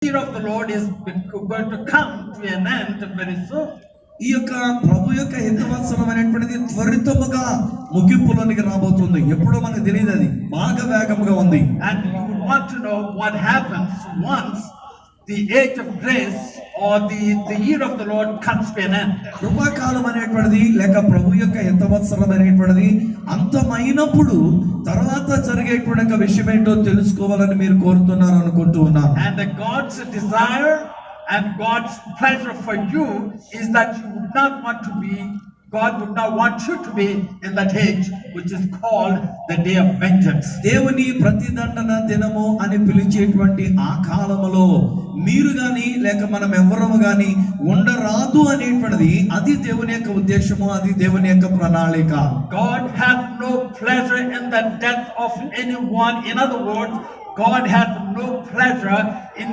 year of the Lord is going to come to an end very soon. ఈ యొక్క ప్రభు యొక్క హితవత్సరం అనేటువంటిది త్వరితముగా ముగింపులోనికి రాబోతుంది. ఎప్పుడో మనకు తెలియదు, అది బాగా వేగముగా ఉంది. And you would want to know what happens once the age of grace or the year of the Lord comes to an end. కృపాకాలం అనేటువంటిది లేక ప్రభు యొక్క హితవత్సరం అనేటువంటిది అంతమైనప్పుడు తర్వాత జరిగేటువంటి విషయం ఏంటో తెలుసుకోవాలని మీరు కోరుతున్నారు అనుకుంటూ ఉన్నారు. And God's desire and God's pleasure for you is that you would not want to be, God would not want you to be in that age which is called the day of vengeance. దేవుని ప్రతిదండన దినము అని పిలిచేటువంటి ఆ కాలములో మీరు గాని లేక మనం ఎవరము గాని ఉండరాదు అనేటువంటిది అది దేవుని యొక్క ఉద్దేశము, అది దేవుని యొక్క ప్రణాళిక. God hath no pleasure in the death of anyone. In other words, God hath no pleasure in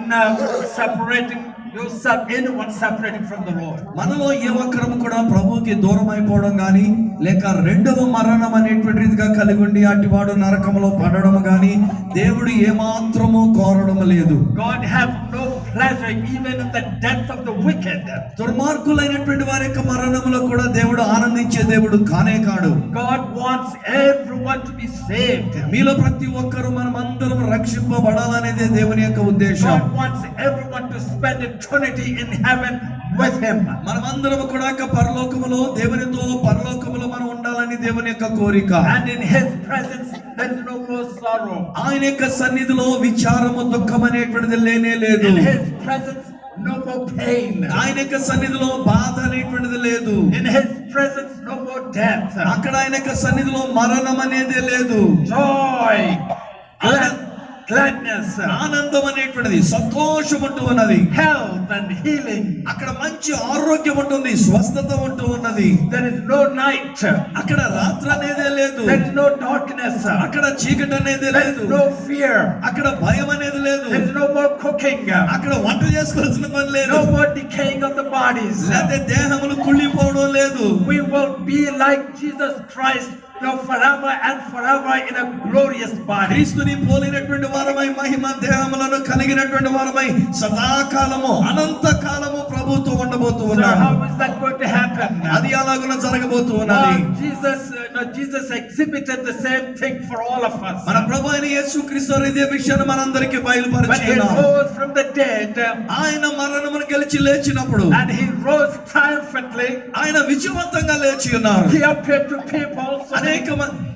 separating yourself, anyone separating from the Lord. మనలో ఏ ఒక్కరము కూడా ప్రభువుకి దూరం అయిపోవడం గాని లేక రెండవ మరణం అనేటువంటిదిగా కలిగి ఉండి అటివాడు నరకములో పడడం గాని దేవుడు ఏమాత్రము కోరడం లేదు. God hath no pleasure even in the death of the wicked. దుర్మార్గులైనటువంటి వారి యొక్క మరణములో కూడా దేవుడు ఆనందించే దేవుడు కానే కాడు. God wants everyone to be saved. మీలో ప్రతి ఒక్కరు మనమందరం రక్షింపబడాలనేదే దేవుని యొక్క ఉద్దేశం. God wants everyone to spend eternity in heaven with him. మనమందరం కూడా పరలోకములో దేవునితో పరలోకములో మనం ఉండాలని దేవుని యొక్క కోరిక. And in his presence there is no more sorrow. ఆయన యొక్క సన్నిధిలో విచారము దుఃఖం అనేటువంటిది లేనే లేదు. In his presence no more pain. ఆయన యొక్క సన్నిధిలో బాధ అనేటువంటిది లేదు. In his presence no more death. అక్కడ ఆయన యొక్క సన్నిధిలో మరణం అనేది లేదు. Joy, gladness, ఆనందం అనేటువంటిది, సంతోషం ఉంటూ ఉన్నది. health and healing. అక్కడ మంచి ఆరోగ్యం ఉంటుంది, స్వస్థత ఉంటూ ఉన్నది. There is no night. అక్కడ రాత్రి అనేదే లేదు. There is no darkness. అక్కడ చీకటి అనేది There లేదు. is no fear. అక్కడ భయం అనేది లేదు. There is no more cooking. అక్కడ వంట చేసుకోవాల్సిన పని లేదు. No more decaying of the bodies. లేకపోతే దేహములు కుళ్ళిపోవడం లేదు. We will be like Jesus Christ, forever and forever in a glorious body. క్రీస్తుని పోలినటువంటి వారమై మహిమ దేహములను కలిగినటువంటి వారమై సదాకాలము అనంత కాలము ప్రభువుతో ఉండబోతూ ఉన్నాము. So how is that going to happen? అది అలాగున జరగబోతూ ఉన్నది. Jesus exhibited the same thing for all of us. మన ప్రభువైన యేసుక్రీస్తు ఇదే విషయాన్ని మనందరికీ బయలుపరిచారు. When he rose from the dead, ఆయన మరణమును గెలిచి లేచినప్పుడు and he rose triumphantly, ఆయన విజయవంతంగా లేచి ఉన్నారు. he appeared to people,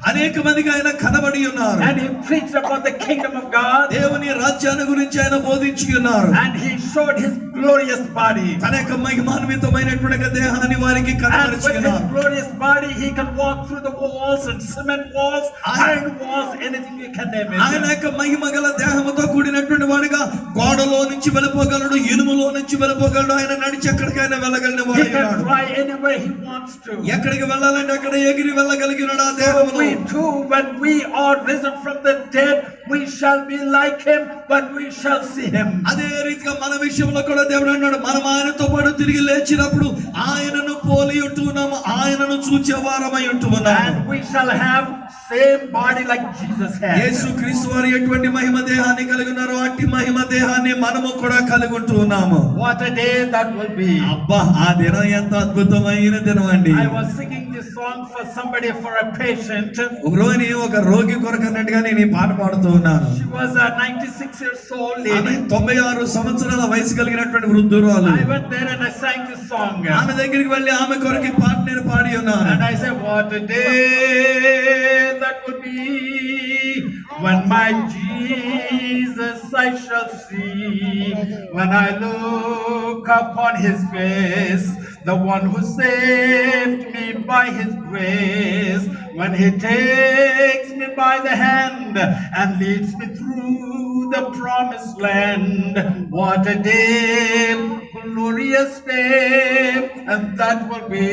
అనేక మందికి ఆయన కనబడి ఉన్నారు. and he preached about the kingdom of God. దేవుని రాజ్యాన్ని గురించి ఆయన బోధించి ఉన్నారు. And he showed his glorious body. తన యొక్క మహిమాన్వితమైనటువంటి దేహాన్ని వారికి కనబరిచి ఉన్నారు. And with his glorious body he can walk through the walls and cement walls, iron walls, anything you can name it. ఆయన యొక్క మహిమగల దేహముతో కూడినటువంటి వాడిగా గోడలో నుంచి వెళ్ళిపోగలడు, ఇనుములో నుంచి వెళ్ళిపోగలడు. ఆయన నడిచి ఎక్కడికైనా వెళ్ళగలిగిన వాడు. He can fly anywhere he wants to. ఎక్కడికి వెళ్ళాలంటే అక్కడ ఎగిరి వెళ్ళగలిగినాడు ఆ దేహములో. We too, when we are risen from the dead, we shall be like him when we shall see him. అదే రీతిగా మన విషయంలో కూడా దేవుడు అన్నాడు, మనం ఆయనతో పాటు తిరిగి లేచినప్పుడు ఆయనను పోలి ఉంటున్నాము, ఆయనను చూచే వారమై ఉంటున్నాము. And we shall have same body like Jesus had. యేసుక్రీస్తు వారు ఎటువంటి మహిమ దేహాన్ని కలిగి ఉన్నారో అట్టి మహిమ దేహాన్ని మనము కూడా కలిగి ఉంటున్నాము. What a day that will be. అబ్బా, ఆ దినం ఎంత అద్భుతమైన దినం అండి. I was singing this song for somebody, for a patient. ఒక రోగి కొరకు అన్నట్టుగా నేను ఈ పాట పాడుతూ ఉన్నాను. She was a 96 years old lady. 96 సంవత్సరాల వయసు కలిగినటువంటి వృద్ధురాలు. I went there and I sang this song. ఆమె దగ్గరికి వెళ్ళి ఆమె కొరకు ఈ పాట నేను పాడి ఉన్నాను. And I said, what a day that will be when my Jesus I shall see, when I look upon his face, the one who saved me by his grace, when he takes me by the hand and leads me through the promised land. What a day, glorious day, and that will be.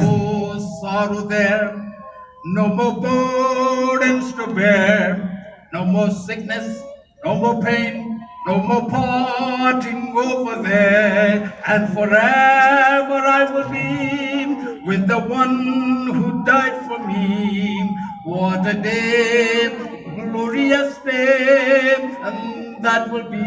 No sorrow there, no more burdens to bear, no more sickness, no more pain, no more parting over there, and forever I will be with the one who died for me. What a day, glorious day that will be.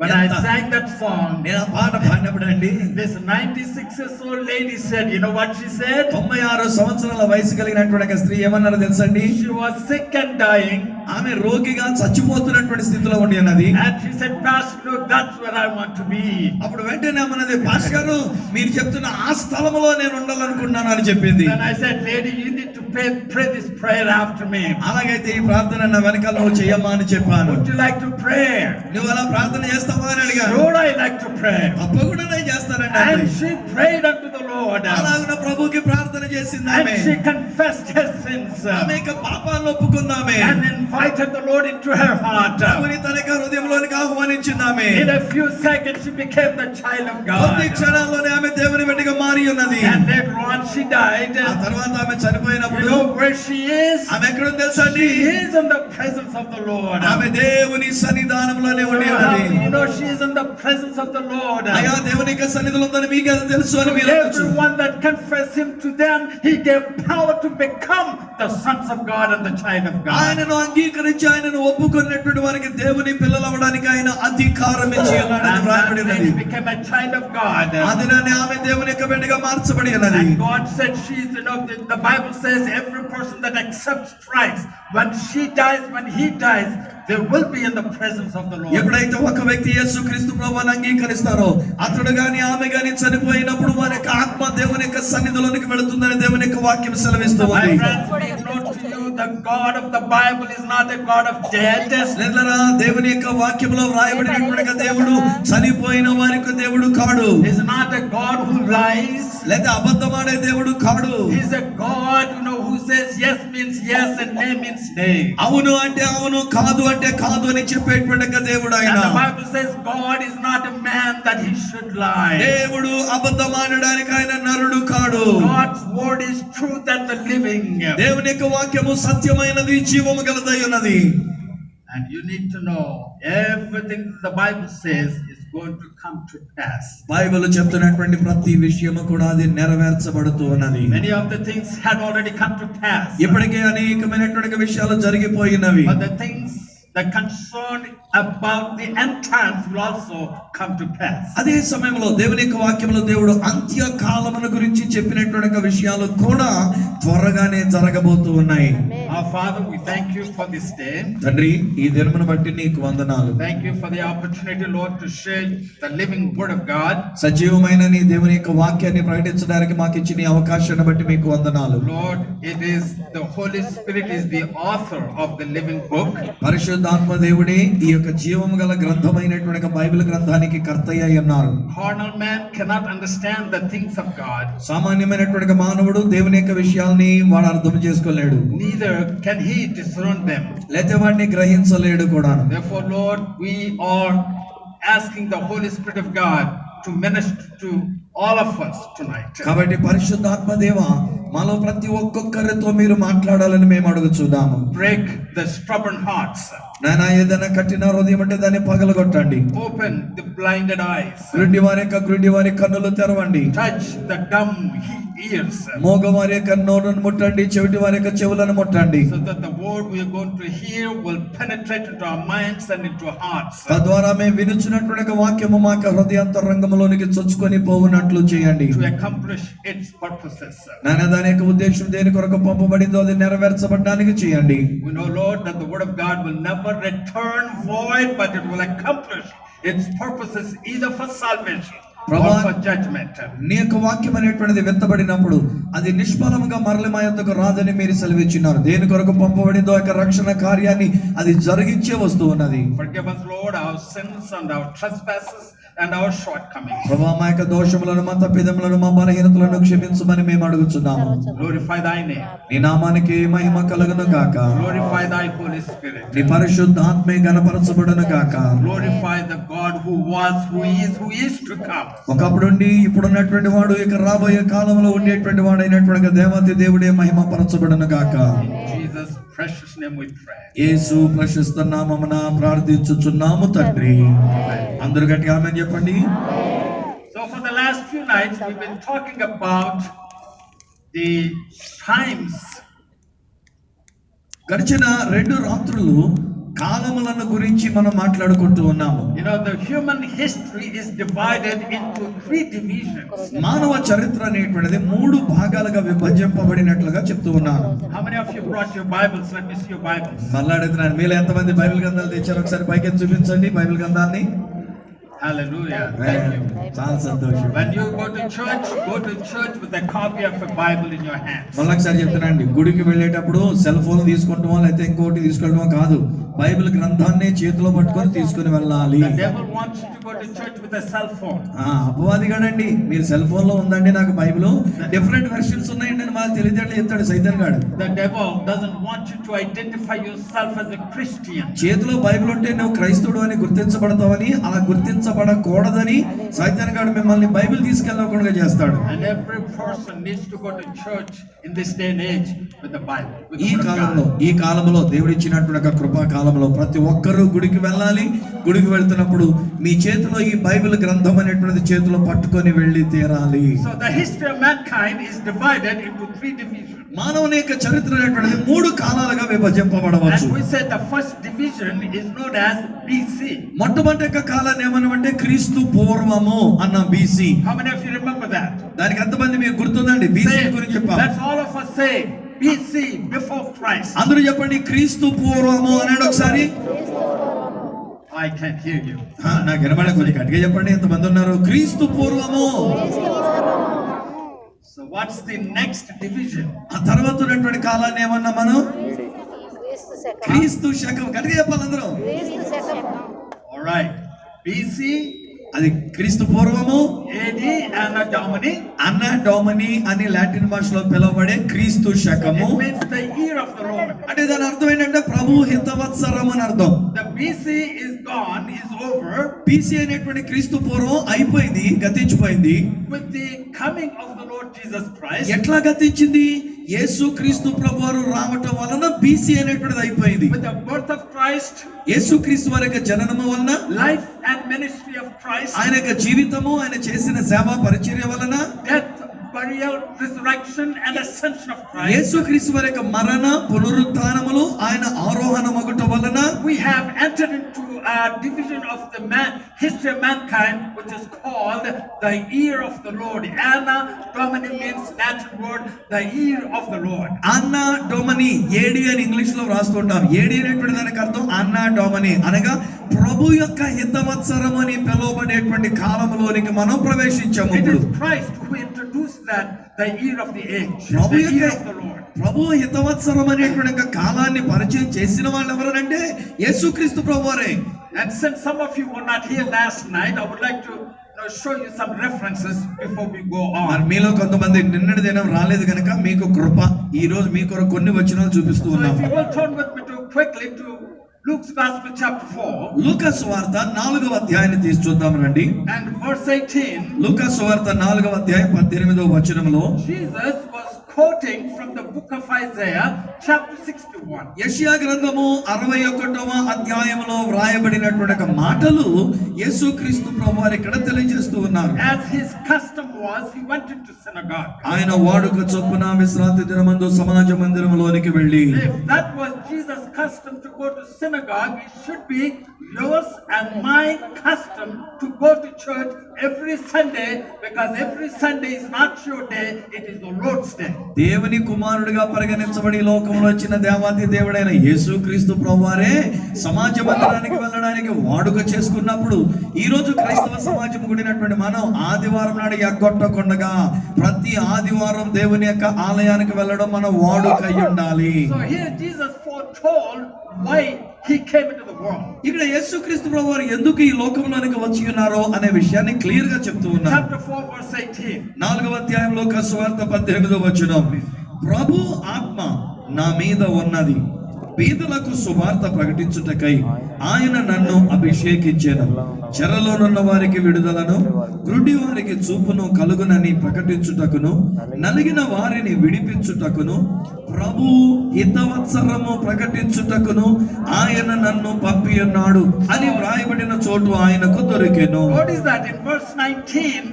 When I sang that song, నేను ఆ పాట పాడినప్పుడు అండి, this 96 years old lady said, you know what she said? 96 సంవత్సరాల వయసు కలిగినటువంటి ఒక స్త్రీ ఏమన్నారో తెలుసండి? She was sick and dying. ఆమె రోగిగా చచ్చిపోతున్నటువంటి స్థితిలో ఉండి ఉన్నది. And she said, Pastor, look, that's where I want to be. అప్పుడు వెంటనే అన్నది, పాస్టర్ గారు మీరు చెప్తున్న ఆ స్థలములో నేను ఉండాలనుకుంటున్నాను అని చెప్పింది. Then I said, lady, you need to pray this prayer after me. అలాగైతే ఈ ప్రార్థన నా వెనకాల నువ్వు చేయమ్మా అని చెప్పాను. Would you like to pray? నువ్వు అలా ప్రార్థన చేస్తావా అని అడిగాను. Sure, I like to pray. తప్పకుండా నేను చేస్తానండి. And she prayed unto the Lord. అలాగున ప్రభువుకి ప్రార్థన చేసింది ఆమె. And she confessed her sins. ఆమె యొక్క పాపాలను ఒప్పుకుందామె. And invited the Lord into her heart. ప్రభుని తన యొక్క హృదయంలోనికి ఆహ్వానించింది ఆమె. In a few seconds she became the child of God. కొద్ది క్షణాల్లోనే ఆమె దేవుని బిడ్డగా మారి ఉన్నది. And later on she died. ఆ తర్వాత ఆమె చనిపోయినప్పుడు You know where she is? ఆమె ఎక్కడ ఉంది తెలుసా అండి? She is in the presence of the Lord. ఆమె దేవుని సన్నిధానంలోనే ఉండి ఉన్నది. You know she is in the presence of the Lord. అయ్యా దేవుని యొక్క సన్నిధిలో ఉందని మీకు అది తెలుసు అని మీరు అనొచ్చు. Everyone that confessed him to them, he gave power to become the sons of God and the child of God. ఆయనను అంగీకరించి ఆయనను ఒప్పుకున్నటువంటి వారికి దేవుని పిల్లలు అవ్వడానికి ఆయన అధికారం ఇచ్చి ఉన్నాడని వ్రాయబడి ఉన్నది. He became a child of God. అదినానే ఆమె దేవుని యొక్క బిడ్డగా మార్చబడి ఉన్నది. And God said she's, you know, the Bible says every person that accepts Christ, when she dies, when he dies, they will be in the presence of the Lord. ఎప్పుడైతే ఒక వ్యక్తి యేసుక్రీస్తు ప్రభువుని అంగీకరిస్తారో అతడు గాని ఆమె గాని చనిపోయినప్పుడు వారి యొక్క ఆత్మ దేవుని యొక్క సన్నిధిలోనికి వెళుతుందని దేవుని యొక్క వాక్యం సెలవిస్తుంది. My friends, make known to you the God of the Bible is not a God of dead. లేదరా దేవుని యొక్క వాక్యంలో వ్రాయబడినటువంటి దేవుడు చనిపోయిన వారికి దేవుడు కాడు. He is not a God who lies. లేదా అబద్ధమాడే దేవుడు కాడు. He is a God, you know, who says yes means yes and nay means nay. అవును అంటే అవును, కాదు అంటే కాదు అని చెప్పేటువంటి దేవుడు ఆయన. And the Bible says God is not a man that he should lie. దేవుడు అబద్ధమాడడానికి ఆయన నరుడు కాడు. God's word is truth and the living. దేవుని యొక్క వాక్యము సత్యమైనది, జీవము గలదై ఉన్నది. And you need to know everything the Bible says is going to come to pass. Bible చెప్తున్నటువంటి ప్రతి విషయము కూడా అది నెరవేర్చబడుతూ ఉన్నది. Many of the things had already come to pass. ఇప్పటికే అనేకమైనటువంటి విషయాలు జరిగిపోయినవి. But the things that concern about the end times will also come to pass. అదే సమయంలో దేవుని యొక్క వాక్యంలో దేవుడు అంత్య కాలముల గురించి చెప్పినటువంటి విషయాలు కూడా త్వరగానే జరగబోతూ ఉన్నాయి. Our Father, we thank you for this day. తండ్రి, ఈ దినమును బట్టి నీకు వందనాలు. Thank you for the opportunity, Lord, to share the living word of God. సజీవమైన నీ దేవుని యొక్క వాక్యాన్ని ప్రకటించడానికి మాకు ఇచ్చిన ఈ అవకాశాన్ని బట్టి మీకు వందనాలు. Lord, it is the Holy Spirit is the author of the living book. పరిశుద్ధాత్మ దేవుడే ఈ యొక్క జీవము గల గ్రంథమైనటువంటి బైబిల్ గ్రంథానికి కర్తయ్య ఉన్నారు. Carnal man cannot understand the things of God. సామాన్యమైనటువంటి మానవుడు దేవుని యొక్క విషయాల్ని వాడు అర్థం చేసుకోలేడు. Neither can he discern them. లేతే వాడిని గ్రహించలేడు కూడా. Therefore, Lord, we are asking the Holy Spirit of God to minister to all of us tonight. కాబట్టి పరిశుద్ధాత్మ దేవ మాలో ప్రతి ఒక్కొక్కరితో మీరు మాట్లాడాలని మేము అడుగుచున్నాము. Break the stubborn hearts. నాయనా, ఏదైనా కఠిన హృదయం అంటే దాన్ని పగలగొట్టండి. Open the blinded eyes. గ్రుడ్డి వారి కన్నులు తెరవండి. Touch the dumb ears. మోగవారి యొక్క నోరును ముట్టండి, చెవిటి వారి యొక్క చెవులను ముట్టండి. So that the word we are going to hear will penetrate into our minds and into our hearts. తద్వారా మేము వినుచున్నటువంటి వాక్యము మా యొక్క హృదయాంతరంగంలోనికి చొచ్చుకొని పోవునట్లు చేయండి. To accomplish its purposes. నాయనా, దాని యొక్క ఉద్దేశం దేని కొరకు పంపబడిందో అది నెరవేర్చబడడానికి చేయండి. We know, Lord, that the word of God will never return void, but it will accomplish its purposes either for salvation or for judgment. నీ యొక్క వాక్యం అనేటువంటిది విత్తబడినప్పుడు అది నిష్ఫలముగా మరలి మా యొద్దకు రాదని మీరు సెలవిచ్చినారు. దేని కొరకు పంపబడిందో ఆ యొక్క రక్షణ కార్యాన్ని అది జరిగించే వస్తూ ఉన్నది. Forgive us, Lord, our sins and our trespasses and our shortcomings. ప్రభువా, మా యొక్క దోషములను, మా తప్పిదములను, మా బలహీనతలను క్షమించమని మేము అడుగుచున్నాము. Glorify thy name. నీ నామానికి మహిమ కలుగును గాక. Glorify thy Holy Spirit. నీ పరిశుద్ధాత్మే గణపరచబడును గాక. Glorify the God who was, who is to come. ఒకప్పుడుండి ఇప్పుడున్నటువంటి వాడు ఇక రాబోయే కాలంలో ఉండేటువంటి వాడైనటువంటి దేవాతి దేవుడే మహిమ పరచబడును గాక. In Jesus' precious name we pray. యేసు ప్రశస్త నామమున ప్రార్థించుచున్నాము తండ్రి. అందరూ గట్టిగా ఆమేన్ చెప్పండి. So for the last few nights we've been talking about the times గడిచిన 2 రాత్రులు కాలములను గురించి మనం మాట్లాడుకుంటూ ఉన్నాము. You know, the human history is divided into 3 divisions. మానవ చరిత్ర అనేటువంటిది 3 భాగాలుగా విభజింపబడినట్లుగా చెప్తూ ఉన్నాను. How many of you brought your Bibles? Let me see your Bibles. మళ్ళాడుతున్నాను, మీలో ఎంతమంది బైబిల్ గ్రంథాలు తెచ్చారు? ఒకసారి పైకి చూపించండి బైబిల్ గ్రంథాన్ని. Hallelujah. Thank you. చాలా సంతోషం. When you go to church with a copy of a Bible in your hands. మళ్ళొకసారి చెప్తున్నానండి, గుడికి వెళ్ళేటప్పుడు సెల్ ఫోన్ తీసుకుంటామో లేకపోతే ఇంకోటి తీసుకెళ్ళడమో కాదు, బైబిల్ గ్రంథాన్ని చేతిలో పట్టుకొని తీసుకుని వెళ్ళాలి. The devil wants you to go to church with a cell phone. అపవాది కాడండి, మీరు సెల్ ఫోన్ లో ఉందండి నాకు బైబిల్ డిఫరెంట్ వెర్షన్స్ ఉన్నాయండి అని మాకు తెలియదేట్లు చెప్తాడు సైతాన్ గాడు. The devil doesn't want you to identify yourself as a Christian. చేతిలో బైబిల్ ఉంటే నువ్వు క్రైస్తవుడు అని గుర్తించబడతావని, అలా గుర్తించబడకూడదని సైతాన్ గాడు మిమ్మల్ని బైబిల్ తీసుకెళ్ళకుండా చేస్తాడు. And every person needs to go to church in this day and age with the Bible. ఈ కాలంలో దేవుడు ఇచ్చినటువంటి ఒక కృపా కాలంలో ప్రతి ఒక్కరూ గుడికి వెళ్ళాలి. గుడికి వెళ్తున్నప్పుడు మీ చేతిలో ఈ బైబిల్ గ్రంథం అనేటువంటిది చేతిలో పట్టుకొని వెళ్ళి తీరాలి. So the history of mankind is divided into 3 divisions. మానవుని యొక్క చరిత్ర అనేటువంటిది 3 కాలాలుగా విభజింపబడవచ్చు. And we said the first division is known as BC. మొట్టమొదటి యొక్క కాలాన్ని ఏమన్నామంటే క్రీస్తు పూర్వము అన్న BC. How many of you remember that? దానికి ఎంతమంది మీకు గుర్తుందండి? BC గురించి చెప్పాం. Let's all of us say BC, before Christ. అందరూ చెప్పండి క్రీస్తు పూర్వము అన్నాడు ఒకసారి. I can't hear you. నాకు వినబడే కొద్ది గట్టిగా చెప్పండి, ఎంతమంది ఉన్నారు? క్రీస్తు పూర్వము. So what's the next division? ఆ తర్వాత ఉన్నటువంటి కాలాన్ని ఏమన్నా మనం క్రీస్తు శకం. గట్టిగా చెప్పాలి అందరూ. All right. BC, అది క్రీస్తు పూర్వము. AD, Anno Domini. అన్నా డోమిని అని లాటిన్ భాషలో పిలువబడే క్రీస్తు శకము. It means the year of the Lord. అంటే దాని అర్థం ఏంటంటే ప్రభు హితవత్సరం అని అర్థం. The BC is gone, is over. BC అనేటువంటి క్రీస్తు పూర్వం అయిపోయింది, గతించిపోయింది. With the coming of the Lord Jesus Christ. ఎట్లా గతించింది? యేసు క్రీస్తు ప్రభువారు రావటం వలన BC అనేటువంటిది అయిపోయింది. With the birth of Christ. యేసు క్రీస్తు వారి యొక్క జననము వలన, life and ministry of Christ. ఆయన యొక్క జీవితము, ఆయన చేసిన సేవా పరిచర్య వలన, death, burial, resurrection and ascension of Christ. యేసు క్రీస్తు వారి యొక్క మరణ, పునరుత్థానములు, ఆయన ఆరోహణమగుట వలన we have entered into a division of the history of mankind, which is called the year of the Lord. Anno Domini means Latin word, the year of the Lord. అన్నా డొమని, AD అని English లో రాస్తుంటాం. AD అనేటువంటి దానికి అర్థం అన్నా డొమని అనగా ప్రభు యొక్క హితవత్సరం అని పిలువబడేటువంటి కాలంలోనికి మనం ప్రవేశించాము. It is Christ who introduced that, the year of the age, Prabhu the year of the Lord. ప్రభు హితవత్సరం అనేటువంటి కాలాన్ని పరిచయం చేసిన వాళ్ళు ఎవరనంటే యేసుక్రీస్తు ప్రభువారే. And since some of you were not here last night, I would like to show you some references before we go on. మీలో కొంతమంది నిన్నటి దినం రాలేదు కనుక మీకు కృప ఈ రోజు మీ కొరకు కొన్ని వచనాలు చూపిస్తూ So ఉన్నాం. if you will turn with me quickly to Luke's Gospel chapter 4. లూకా సువార్త 4వ అధ్యాయాన్ని తీసి చూద్దాం రండి. And verse 18. లూకా సువార్త 4వ అధ్యాయం 18వ వచనంలో Jesus was quoting from the book of Isaiah chapter 61. యెషయా గ్రంథము 61వ అధ్యాయములో వ్రాయబడినటువంటి మాటలు యేసుక్రీస్తు ప్రభువారు ఇక్కడ తెలియజేస్తూ ఉన్నారు. As his custom was, he went into synagogue. ఆయన వాడుక చొప్పున విశ్రాంతి దినమందు సమాజ మందిరములోనికి వెళ్ళి. If that was Jesus' custom to go to synagogue, it should be yours and my custom to go to church every Sunday, because every Sunday is not your day, it is the Lord's day. దేవుని కుమారుడిగా పరిగణించబడి లోకంలో వచ్చిన దేవాది దేవుడైన యేసుక్రీస్తు ప్రభువారే సమాజ మందిరానికి వెళ్ళడానికి వాడుక చేసుకున్నప్పుడు ఈ రోజు క్రైస్తవ సమాజం కూడినటువంటి మనం ఆదివారం నాడు ఎగ్గొట్టకుండగా ప్రతి ఆదివారం దేవుని యొక్క ఆలయానికి వెళ్ళడం మన వాడుక అయి ఉండాలి. So here Jesus foretold why he came into the world. ఇక్కడ యేసుక్రీస్తు ప్రభువారు ఎందుకు ఈ లోకంలోనికి వచ్చి ఉన్నారో అనే విషయాన్ని క్లియర్ గా చెప్తూ ఉన్నారు. Chapter 4 verse 18. 4వ అధ్యాయంలో లూకా సువార్త 18వ వచనం. ప్రభు ఆత్మ నా మీద ఉన్నది, పేదలకు సువార్త ప్రకటించుటకై ఆయన నన్ను అభిషేకించెను, చెరలోనున్న వారికి విడుదలను, గ్రుడ్డి వారికి చూపును కలుగునని ప్రకటించుటకును, నలిగిన వారిని విడిపించుటకును, ప్రభు హితవత్సరము ప్రకటించుటకును ఆయన నన్ను పంపి ఉన్నాడు అని వ్రాయబడిన చోటు ఆయనకు దొరికెను. What is that? In verse 19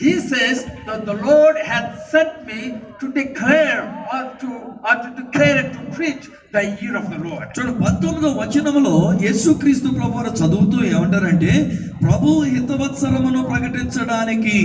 he says that the Lord had sent me to declare or to declare and to preach the year of the Lord. చూడండి 19వ వచనములో యేసుక్రీస్తు ప్రభువారు చదువుతూ ఏమంటారంటే ప్రభు హితవత్సరమును ప్రకటించడానికి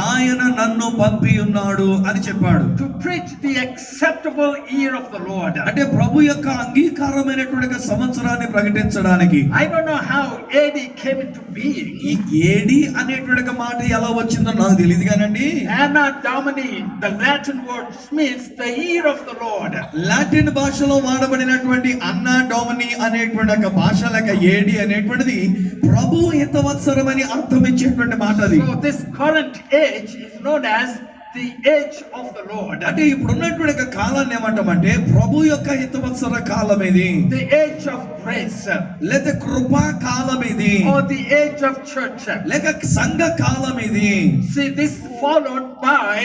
ఆయన నన్ను పంపి ఉన్నాడు అని చెప్పాడు. To preach the acceptable year of the Lord. అంటే ప్రభు యొక్క అంగీకారమైనటువంటి సంవత్సరాన్ని ప్రకటించడానికి. I don't know how AD came into being. ఈ ఏడి అనేటువంటి మాట ఎలా వచ్చిందో నాకు తెలియదు కానండి. Anno Domini, the Latin word means the year of the Lord. Latin భాషలో వాడబడినటువంటి అన్నా డొమిని అనేటువంటి ఒక భాష లేక ఏడి అనేటువంటిది ప్రభు హితవత్సరం అని అర్థం ఇచ్చేటువంటి మాట అది. So this current age is known as the age of the Lord. అంటే ఇప్పుడు ఉన్నటువంటి ఒక కాలాన్ని ఏమంటామంటే ప్రభు యొక్క హితవత్సర కాలం ఇది. The age of grace. లేదా కృపా కాలం ఇది. Or the age of church. లేక సంఘ కాలం ఇది. See, this followed by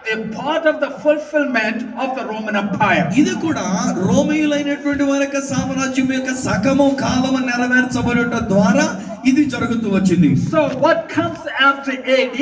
the part of the fulfillment of the Roman Empire. ఇది కూడా రోమీయులైనటువంటి వారి యొక్క సామ్రాజ్యం యొక్క సగము కాలము నెరవేర్చబడుట ద్వారా ఇది జరుగుతూ వచ్చింది. So what comes after AD?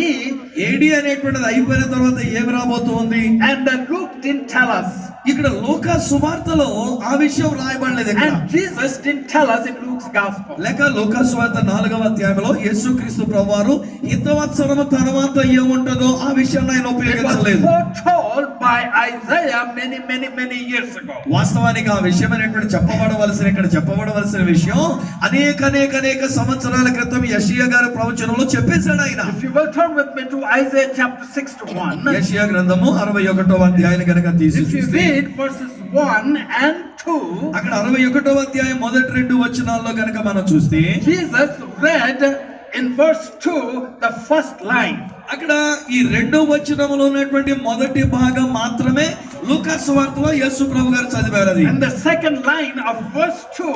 AD అనేటువంటిది అయిపోయిన తర్వాత ఏమి రాబోతుంది? And Luke didn't tell us. ఇక్కడ లూకా సువార్తలో ఆ విషయం రాయబడలేదు. And Jesus didn't tell us in Luke's gospel. లేక లూకా సువార్త 4వ అధ్యాయంలో యేసుక్రీస్తు ప్రభువారు హితవత్సరము తర్వాత ఏముంటదో ఆ విషయాన్ని ఆయన ఉపయోగించలేదు. It was foretold by Isaiah many years ago. వాస్తవానికి ఆ విషయం అనేటువంటి చెప్పబడవలసిన విషయం అనేక సంవత్సరాల క్రితం యెషయా గారి ప్రవచనంలో చెప్పేశాడు ఆయన. If you will turn with me to Isaiah chapter 61. యెషయా గ్రంథము 61వ అధ్యాయాన్ని కనుక తీసి చూస్తే verses 1 and 2, అక్కడ 61వ అధ్యాయం మొదటి 2 వచనాల్లో కనుక మనం చూస్తే Jesus read in verse 2 the first line. అక్కడ ఈ 2వ వచనంలో ఉన్నటువంటి మొదటి భాగం మాత్రమే లూకా సువార్తలో యేసు ప్రభు గారు చదివారు అది. And the second line of verse 2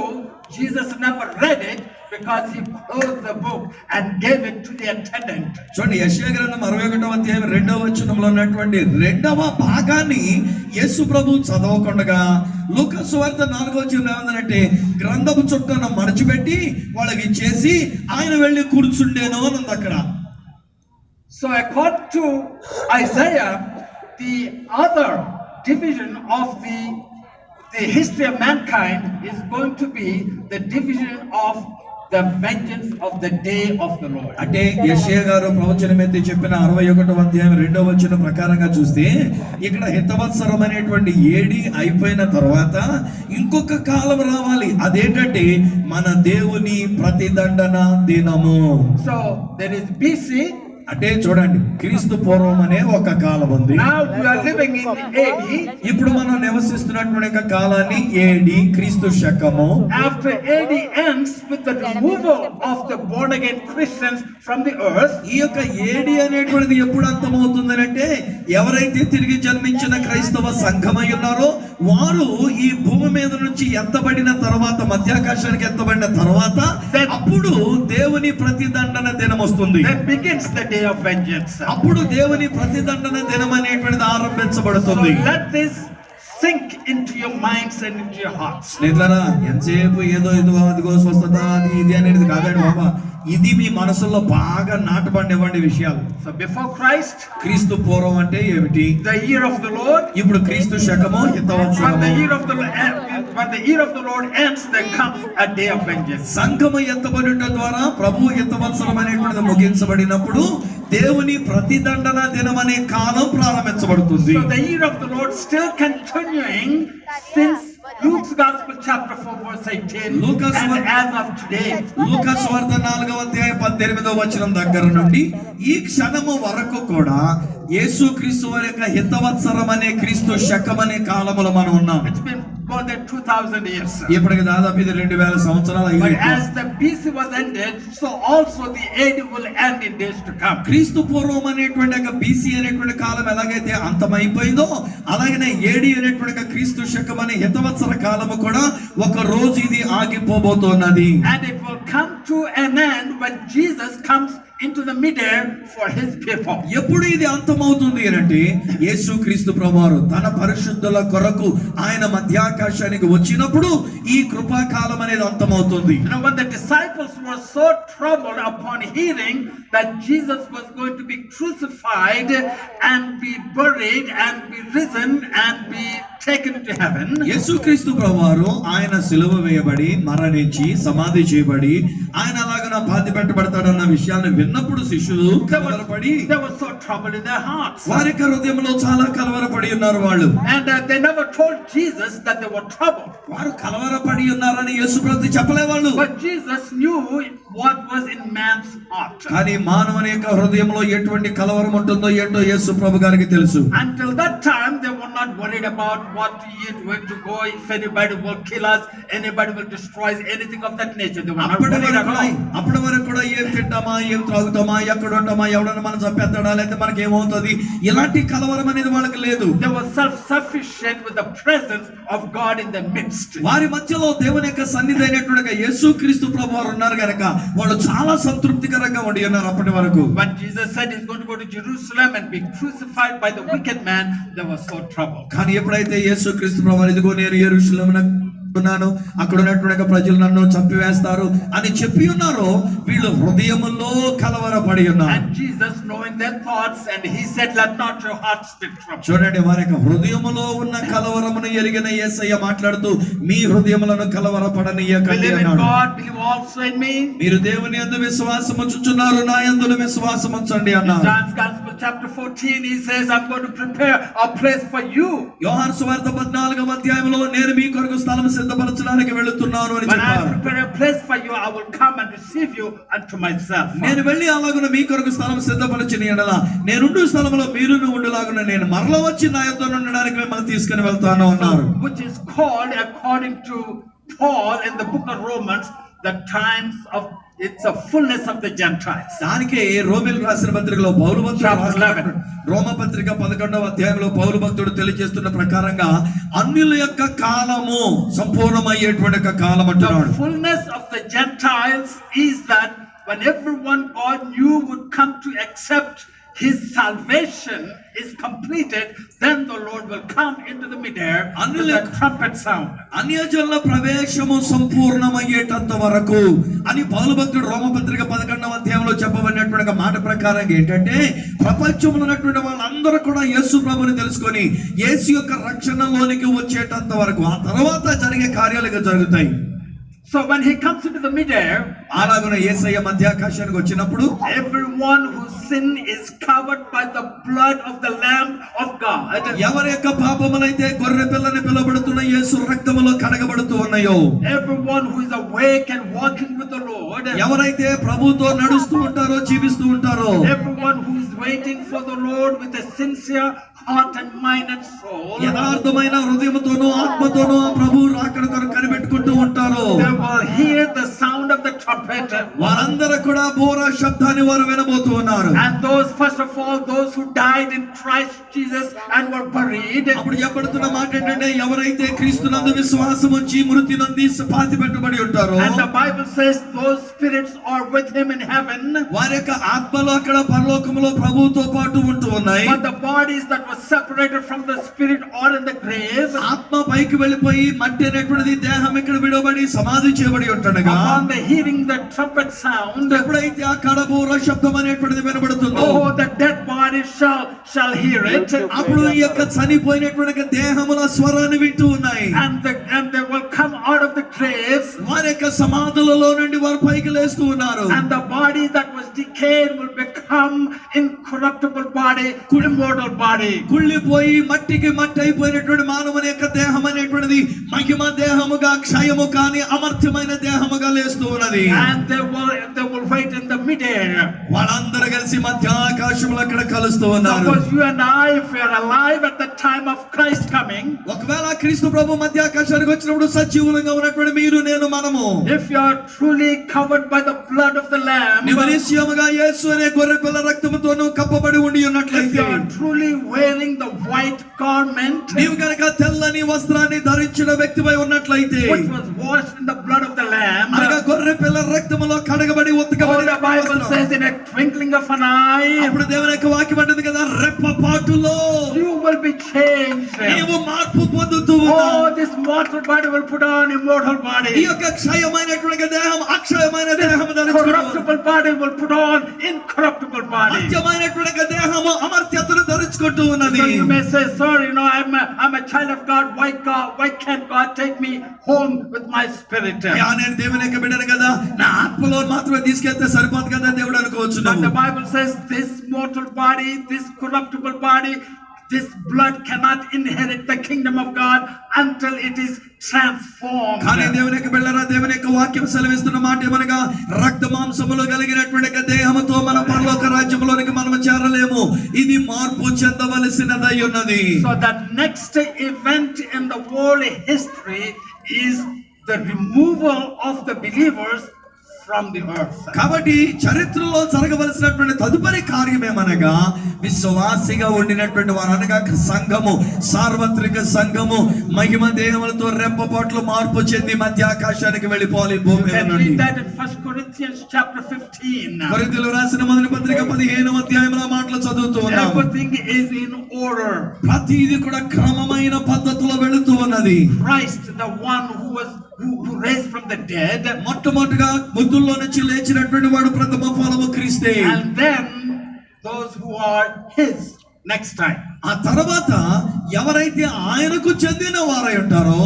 Jesus never read it because he closed the book and gave it to the attendant. చూడండి యెషయా గ్రంథం 61వ అధ్యాయం 2వ వచనంలో ఉన్నటువంటి 2వ భాగాన్ని యేసు ప్రభు చదవకుండా లూకా సువార్త 4వ వచనంలో ఏమందంటే గ్రంథపు చుట్టను మడచిపెట్టి వాళ్ళకి ఇచ్చేసి ఆయన వెళ్ళి కూర్చుండేను అని ఉంది అక్కడ. So according to Isaiah, the other division of the history of mankind is going to be the division of the vengeance of the day of the Lord. అంటే యెషయా గారు ప్రవచనం ఎత్తి చెప్పిన 61వ అధ్యాయం 2వ వచనం ప్రకారంగా చూస్తే ఇక్కడ హితవత్సరం అనేటువంటి ఏడి అయిపోయిన తర్వాత ఇంకొక కాలం రావాలి. అదేంటంటే మన దేవుని ప్రతిదండన దినము. So there is BC. అంటే చూడండి క్రీస్తు పూర్వం అనే ఒక కాలం ఉంది. Now we are living in AD. ఇప్పుడు మనం నివసిస్తున్నటువంటి ఒక కాలాన్ని ఏడి క్రీస్తు శకము. After AD ends with the removal of the born again Christians from the earth. ఈ యొక్క ఏడి అనేటువంటిది ఎప్పుడు అంతమవుతుంది అంటే ఎవరైతే తిరిగి జన్మించిన క్రైస్తవ సంఘమై ఉన్నారో వారు ఈ భూమి మీద నుంచి ఎత్తబడిన తర్వాత మధ్యాకాశానికి ఎత్తబడిన తర్వాత అప్పుడు దేవుని ప్రతిదండన దినం వస్తుంది. Then begins the day of vengeance. అప్పుడు దేవుని ప్రతిదండన దినం అనేటువంటిది ఆరంభించబడుతుంది. So let this sink into your minds and into your hearts. స్నేహితులారా ఎంతసేపు ఏదో అదిగో స్వస్థత అది ఇది అనేది కాదండి బాబా, ఇది మీ మనసులో బాగా నాటబడినటువంటి విషయాలు. So before Christ, క్రీస్తు పూర్వం అంటే ఏమిటి? the year of the Lord. ఇప్పుడు క్రీస్తు శకము హితవత్సరము. When the year of the Lord ends, there comes a day of vengeance. సంఘము ఎత్తబడుట ద్వారా ప్రభు హితవత్సరం అనేటువంటిది ముగించబడినప్పుడు దేవుని ప్రతిదండన దినం అనే కాలం ప్రారంభించబడుతుంది. So the year of the Lord still continuing since Luke's Gospel chapter 4 verse 18 and as of today. లూకా సువార్త 4వ అధ్యాయం 18వ వచనం దగ్గర నుండి ఈ క్షణము వరకు కూడా యేసుక్రీస్తు వారి యొక్క హితవత్సరం అనే క్రీస్తు శకం అనే కాలములో మనం ఉన్నాం. It's been more than 2000 years. ఇప్పటికి దాదాపు ఇది 2000 సంవత్సరాలు But అయింది. as the BC was ended, so also the AD will end in days to come. క్రీస్తు పూర్వం అనేటువంటి ఒక బీసీ అనేటువంటి కాలం ఎలాగైతే అంతమైపోయిందో అలాగనే ఏడి అనేటువంటి క్రీస్తు శకం అనే హితవత్సర కాలము కూడా ఒక రోజు ఇది ఆగిపోబోతున్నది. And it will come to an end when Jesus comes into the middle for his people. ఎప్పుడు ఇది అంతమవుతుంది అంటే యేసుక్రీస్తు ప్రభువారు తన పరిశుద్ధుల కొరకు ఆయన మధ్యాకాశానికి వచ్చినప్పుడు ఈ కృపాకాలం అనేది అంతమవుతుంది. You know, when the disciples were so troubled upon hearing that Jesus was going to be crucified and be buried and be risen and be taken to heaven, యేసుక్రీస్తు ప్రభువారు ఆయన సిలువ వేయబడి మరణించి సమాధి చేయబడి ఆయన అలాగన బాధ పెట్టబడతాడన్న విషయాన్ని విన్నప్పుడు శిష్యులు కలవరపడి they were so troubled in their hearts. వారి యొక్క హృదయంలో చాలా కలవరపడి ఉన్నారు వాళ్ళు. And they never told Jesus that they were troubled. వారు కలవరపడి ఉన్నారని యేసుప్రభు చెప్పలే వాళ్ళు. But Jesus knew what was in man's heart. కానీ మానవుని యొక్క హృదయంలో ఎటువంటి కలవరం ఉంటుందో ఏంటో యేసుప్రభు గారికి తెలుసు. Until that time they were not worried about what to eat, where to go, if anybody will kill us, anybody will destroy us, anything of that nature. They were not worried at all. అప్పటి వరకు కూడా ఏం తింటామా, ఏం త్రాగుతామా, ఎక్కడ ఉంటామా, ఎవడన్నా మనం చంపేస్తాడా, లేకపోతే మనకి ఏమవుతుంది, ఇలాంటి కలవరం అనేది వాళ్ళకి లేదు. They were self-sufficient with the presence of God in their midst. వారి మధ్యలో దేవుని యొక్క సన్నిధి అయినటువంటి యేసుక్రీస్తు ప్రభువు వారు ఉన్నారు కనుక వాళ్ళు చాలా సంతృప్తికరంగా ఉండి ఉన్నారు అప్పటి వరకు. When Jesus said he's going to go to Jerusalem and be crucified by the wicked man, they were so troubled. కానీ ఎప్పుడైతే యేసుక్రీస్తు ప్రభువు ఇదిగో నేను యెరూషలేమున ఉన్నాను, అక్కడ ఉన్నటువంటి ప్రజలు నన్ను చంపివేస్తారు అని చెప్పి ఉన్నారో వీళ్ళు హృదయములో కలవరపడి ఉన్నారు. And Jesus knowing their thoughts, and he said, let not your hearts be troubled. చూడండి, వారి యొక్క హృదయములో ఉన్న కలవరమును ఎరిగిన యేసయ్య మాట్లాడుతూ మీ హృదయములను కలవరపడనీయకండి Believe in అన్నాడు. God, believe also in me. మీరు దేవుని యందు విశ్వాసం ఉంచుచున్నారు, నా యందు విశ్వాసం ఉంచండి అన్నారు. John's Gospel chapter 14, he says, I'm going to prepare a place for you. యోహాను సువార్త 14వ అధ్యాయంలో నేను మీ కొరకు స్థలం సిద్ధపరచడానికి వెళుతున్నాను అని When I చెప్పారు. prepare a place for you, I will come and receive you unto myself. నేను వెళ్ళి అలాగున మీ కొరకు స్థలం సిద్ధపరచిన యెడల నేనుండు స్థలంలో మీరును ఉండులాగున నేను మరల వచ్చి నా యొద్ద ఉండడానికి మిమ్మల్ని తీసుకుని వెళ్తాను అన్నారు. Which is called, according to Paul in the book of Romans, the times of, it's a fullness of the Gentiles. దానికే రోమీయులకు రాసిన పత్రికలో పౌలు భక్తుడు రోమ పత్రిక 11వ అధ్యాయంలో పౌలు భక్తుడు తెలియజేస్తున్న ప్రకారంగా అన్యుల యొక్క కాలము సంపూర్ణమయ్యేటువంటి ఒక కాలం అంటున్నాడు. The fullness of the Gentiles is that when everyone God knew would come to accept his salvation is completed, then the Lord will come into the midair with the trumpet sound. అన్యజనుల ప్రవేశము సంపూర్ణమయ్యేటంత వరకు అని పౌలు భక్తుడు రోమపత్రిక 11వ అధ్యాయంలో చెప్పబడినటువంటి మాట ప్రకారం ఏంటంటే ప్రపంచంలో ఉన్నటువంటి వాళ్ళందరూ కూడా యేసు ప్రభువుని తెలుసుకొని యేసు యొక్క రక్షణలోనికి వచ్చేటంత వరకు ఆ తర్వాత జరిగే కార్యాలు జరుగుతాయి. So when he comes into the midair, అలాగున యేసయ్య మధ్యాకాశానికి వచ్చినప్పుడు everyone whose sin is covered by the blood of the Lamb of God, ఎవరి యొక్క పాపములైతే గొర్రె పిల్లని పిలువబడుతున్న యేసు రక్తములో కడగబడుతూ ఉన్నాయో, everyone who is awake and walking with the Lord, ఎవరైతే ప్రభువుతో నడుస్తూ ఉంటారో జీవిస్తూ ఉంటారో, everyone who is waiting for the Lord with a sincere heart and mind and soul, యథార్థమైన హృదయముతోనూ ఆత్మతోనూ ఆ ప్రభువు రాకడ కొరకు కనిపెట్టుకుంటూ ఉంటారో, they will hear the sound of the trumpet. వారందరూ కూడా బోరా శబ్దాన్ని వారు వినబోతూ ఉన్నారు. And those, first of all, those who died in Christ Jesus and were buried. అప్పుడు చెప్పబడుతున్న మాట ఏంటంటే ఎవరైతే క్రీస్తునందు విశ్వాసం ఉంచి మృతి నంది పాతి పెట్టబడి ఉంటారో, And the Bible says those spirits are with him in heaven. వారి యొక్క ఆత్మలు అక్కడ పరలోకములో ప్రభువుతో పాటు ఉంటూ ఉన్నాయి. But the bodies that were separated from the spirit are in the grave. ఆత్మ పైకి వెళ్ళిపోయి మట్టి అనేటువంటిది దేహం ఇక్కడ విడవబడి సమాధి చేయబడి ఉంటుండగా, Upon the hearing the trumpet sound, ఎప్పుడైతే ఆ కడబూర శబ్దం అనేటువంటిది వినబడుతుందో, oh, the dead bodies shall hear it. అప్పుడు ఈ యొక్క చనిపోయినటువంటి దేహముల స్వరాన్ని వింటూ ఉన్నాయి. And they will come out of the graves. వారి యొక్క సమాధులలో నుండి వారు పైకి లేస్తూ ఉన్నారు. And the body that was decayed will become incorruptible body, immortal body. కుళ్ళిపోయి మట్టికి మట్టి అయిపోయినటువంటి మానవుని యొక్క దేహం అనేటువంటిది మహిమ దేహముగా క్షయము కాని అమర్త్యమైన దేహముగా లేస్తూ ఉన్నది. And they will wait in the midair. వాళ్ళందరూ కలిసి మధ్యాకాశంలో అక్కడ కలుస్తూ ఉన్నారు. Suppose you and I, if we are alive at the time of Christ coming, ఒకవేళ క్రీస్తు ప్రభు మధ్యాకాశానికి వచ్చినప్పుడు సజీవులంగా ఉన్నటువంటి మీరు నేను మనము, if you are truly covered by the blood of the Lamb, నిశ్చయముగా యేసు అనే గొర్రె పిల్ల రక్తముతోను కప్పబడి ఉండి if ఉన్నట్లయితే, you are truly wearing the white garment, నీవు కనుక తెల్లని వస్త్రాన్ని ధరించిన వ్యక్తిపై ఉన్నట్లయితే, which was washed in the blood of the Lamb, అనగా గొర్రె గొర్రె పిల్ల రక్తములో కడగబడి Oh, ఉతకబడిన the Bible says in a twinkling of an eye, అప్పుడు దేవుని యొక్క వాక్యం అంటుంది కదా, రెప్పపాటులో you will be changed. నీవు మార్పు పొందుతూ Oh, ఉన్నావు. this mortal body will put on immortal ఈ body. యొక్క క్షయమైనటువంటి దేహం అక్షయమైన దేహం ధరించుకుంటుంది. Corruptible body will put on incorruptible body. అత్యమైనటువంటి దేహము అమర్త్యతను ధరించుకుంటూ ఉన్నది. So you may say, sir, I'm a child of God. Why can't God take me home with my spirit? అయ్యా, నేను దేవుని యొక్క బిడ్డను కదా, నా ఆత్మలో మాత్రమే తీసుకెళ్తే సరిపోదు కదా దేవుడు అనుకోవచ్చు. But the Bible says this mortal body, this corruptible body, this blood cannot inherit the kingdom of God until it is transformed. కానీ దేవుని యొక్క బిడ్డలారా, దేవుని యొక్క వాక్యం సెలవిస్తున్న మాట ఏమనగా, రక్త మాంసములు కలిగినటువంటి దేహముతో మన పరలోక రాజ్యములోనికి మనం చేరలేము. ఇది మార్పు చెందవలసినదై ఉన్నది. So that next event in the world history is the removal of the believers from the earth. కాబట్టి చరిత్రలో జరగవలసినటువంటి తదుపరి కార్యం ఏమనగా, విశ్వాసిగా ఉండినటువంటి వారు అనగా సంఘము, సార్వత్రిక సంఘము మహిమ దేహములతో రెప్పపాట్లు మార్పు చెంది మధ్య ఆకాశానికి వెళ్ళిపోవాలి. భూమి You can read that in 1 Corinthians chapter 15. కొరింథీయులకు రాసిన మొదటి పత్రిక 15వ అధ్యాయంలో మాటలు చదువుతూ ఉన్నాం. Everything is in order. ప్రతిది కూడా క్రమమైన పద్ధతిలో వెళుతూ ఉన్నది. Christ, the one who raised from the dead, మొట్టమొదటిగా మృతుల్లో నుంచి లేచినటువంటి వాడు ప్రథమ ఫలము క్రీస్తే. and then those who are his next time. ఆ తర్వాత ఎవరైతే ఆయనకు చెందిన వారై ఉంటారో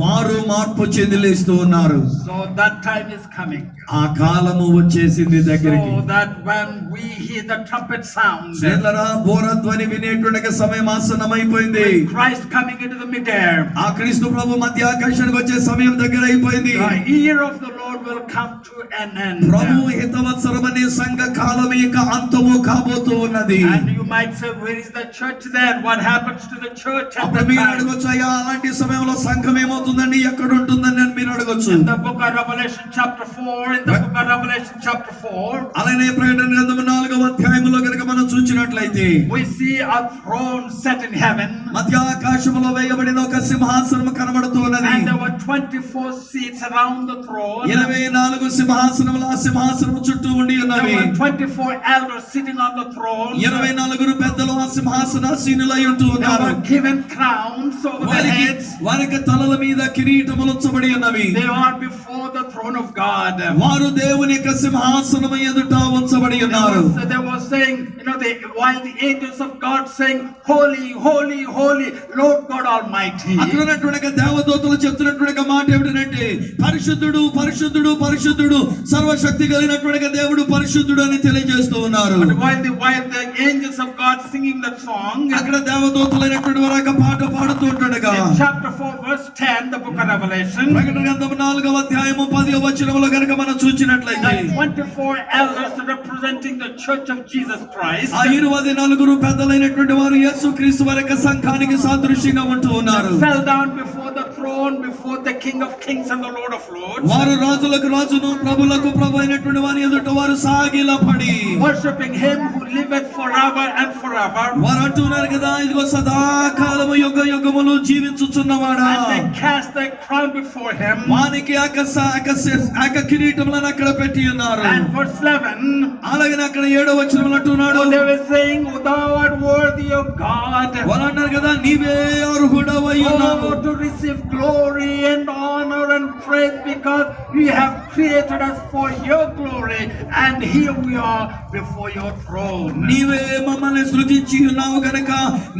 వారు మార్పు చెంది లేస్తూ ఉన్నారు. So that time is coming. ఆ కాలము వచ్చేసింది దగ్గరికి. So that when we hear the trumpet sound, చేతులరా బోరధ్వని వినేటువంటి సమయం ఆసన్నమైపోయింది. when Christ coming into the midair, ఆ క్రీస్తు ప్రభు మధ్య ఆకాశానికి వచ్చే సమయం దగ్గర అయిపోయింది. the year of the Lord will come to an end. ప్రభు హితవత్సరమనే సంఘ కాలం యొక్క అంతము కాబోతూ ఉన్నది. And you might say, where is the church then? What happens to the church at అప్పుడు that మీరు time? అడగొచ్చు, అయ్యా అలాంటి సమయంలో సంఘం ఏమవుతుందండి, ఎక్కడ ఉంటుందని అని మీరు అడగొచ్చు. In the book of Revelation chapter 4, in the book of Revelation chapter 4, అలానే ప్రకటన గ్రంథము 4వ అధ్యాయములో గనుక మనం చూసినట్లయితే we see a throne set in heaven, మధ్య ఆకాశములో వేయబడిన ఒక సింహాసనం కనబడుతూ ఉన్నది. and there were 24 seats around the throne. 24 సింహాసనములు ఆ సింహాసనము చుట్టూ ఉండి There ఉన్నవి. were 24 elders sitting on the throne. 24 పెద్దలు ఆ సింహాసనాసీనులై ఉంటూ They ఉన్నారు. were given crowns over their heads. వారికి తలల మీద కిరీటములు ఉంచబడి ఉన్నవి. They are before the throne of God. వారు దేవుని యొక్క సింహాసనం ఎదుట ఉంచబడి ఉన్నారు. They were saying, while the angels of God saying, holy, holy, holy, Lord God Almighty. అక్కడ ఉన్నటువంటి దేవదూతలు చెప్తున్నటువంటి మాట ఏమిటంటే, పరిశుద్ధుడు పరిశుద్ధుడు పరిశుద్ధుడు సర్వశక్తి కలిగినటువంటి దేవుడు పరిశుద్ధుడు అని తెలియజేస్తూ ఉన్నారు. But while the angels of God singing that song, అక్కడ దేవదూతలైనటువంటి వారు ఒక పాట పాడుతూ ఉంటుండగా, in chapter 4 verse 10, the book of Revelation, ప్రకటన గ్రంథం 4వ అధ్యాయము 10వ వచనములో గనుక మనం చూసినట్లయితే, the 24 elders representing the church of Jesus Christ, ఆ 24 పెద్దలైనటువంటి వారు యేసుక్రీస్తు వారి యొక్క సంఘానికి సాదృశ్యంగా ఉంటూ ఉన్నారు. fell down before the throne, before the King of Kings and the Lord of Lords, వారు రాజులకు రాజును ప్రభులకు ప్రభు అయినటువంటి వారి ఎదుట వారు సాగిలపడి worshiping him who liveth forever and forever. వారు అంటున్నారు కదా, ఇదిగో సదాకాలము యుగ యుగములు జీవించుచున్నవాడా. And they cast their crown before him. వానికి ఆక కిరీటములను అక్కడ పెట్టి ఉన్నారు. And verse 11, అలాగే అక్కడ 7వ వచనంలో అంటున్నాడు, so they were saying, "O thou art worthy of God, వారు అన్నారు కదా, నీవే అర్హుడవై ఉన్నావు to receive glory and honor and praise, because you have created us for your glory, and here we are before your throne." నీవే మమ్మల్ని సృజించి ఉన్నావు గనక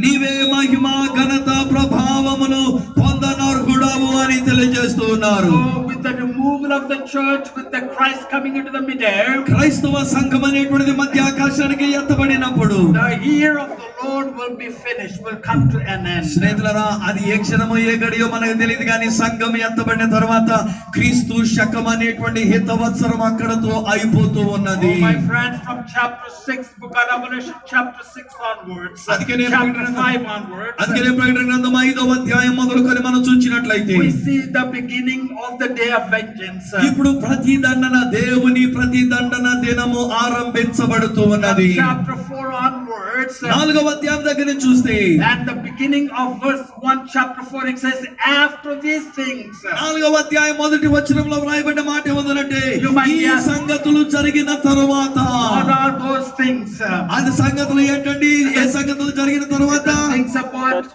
నీవే మహిమ ఘనత ప్రభావములు పొందనర్హుడవు అని తెలియజేస్తూ ఉన్నారు. So with the removal of the church, with the Christ coming into the midair, క్రైస్తవ సంఘం అనేటువంటిది మధ్య ఆకాశానికి ఎత్తబడినప్పుడు the year of the Lord will be finished, will come to an end. స్నేహితులారా, అది ఏ క్షణమో ఏ గడియో మనకు తెలియదు, కానీ సంఘం ఎత్తబడిన తర్వాత క్రీస్తు శకం అనేటువంటి హితవత్సరం అక్కడతో అయిపోతూ ఉన్నది. Oh, my friends, from chapter 6, book of Revelation, chapter 6 onwards, అందుకనే chapter 5 onwards, అందుకనే ప్రకటన గ్రంథం 5వ అధ్యాయం మొదలుకొని మనం చూసినట్లయితే we see the beginning of the day of vengeance. ఇప్పుడు ప్రతిదండన దేవుని ప్రతిదండన దినము ఆరంభించబడుతూ ఉన్నది. From chapter 4 onwards, onwards, 4వ అధ్యాయం దగ్గర నుంచి చూస్తే at the beginning of verse 1, chapter 4, it says, after these things. 4వ అధ్యాయం మొదటి వచనంలో వ్రాయబడిన మాట ఏమవుతుందంటే You might ఈ ask, సంగతులు జరిగిన తరువాత what are those things? అది సంగతులు ఏంటండి? ఏ సంగతులు జరిగిన తరువాత? Things about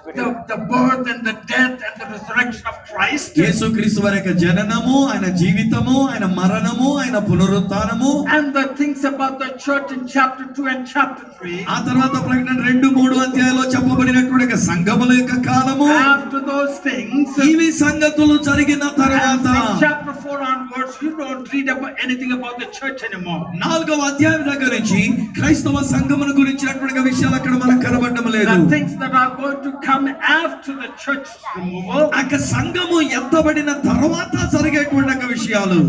the birth and the death and the resurrection of Christ. యేసుక్రీస్తు వారి యొక్క జననము, ఆయన జీవితము, ఆయన మరణము, ఆయన పునరుత్థానము, And the things about the church in chapter 2 and chapter 3. ఆ తర్వాత ప్రకటన 2, 3 అధ్యాయాల్లో చెప్పబడినటువంటి యొక్క సంఘముల యొక్క కాలము. After those things, ఇవి సంగతులు జరిగిన and తరువాత from chapter 4 onwards, you don't read about anything about the church anymore. 4వ అధ్యాయం దగ్గర నుంచి క్రైస్తవ సంఘమును గురించినటువంటి విషయాలు అక్కడ మనకు కనబడడం లేదు. The things that are going to come after the church removal, అక్కడ సంఘము ఎత్తబడిన తర్వాత జరిగేటువంటి యొక్క విషయాలు,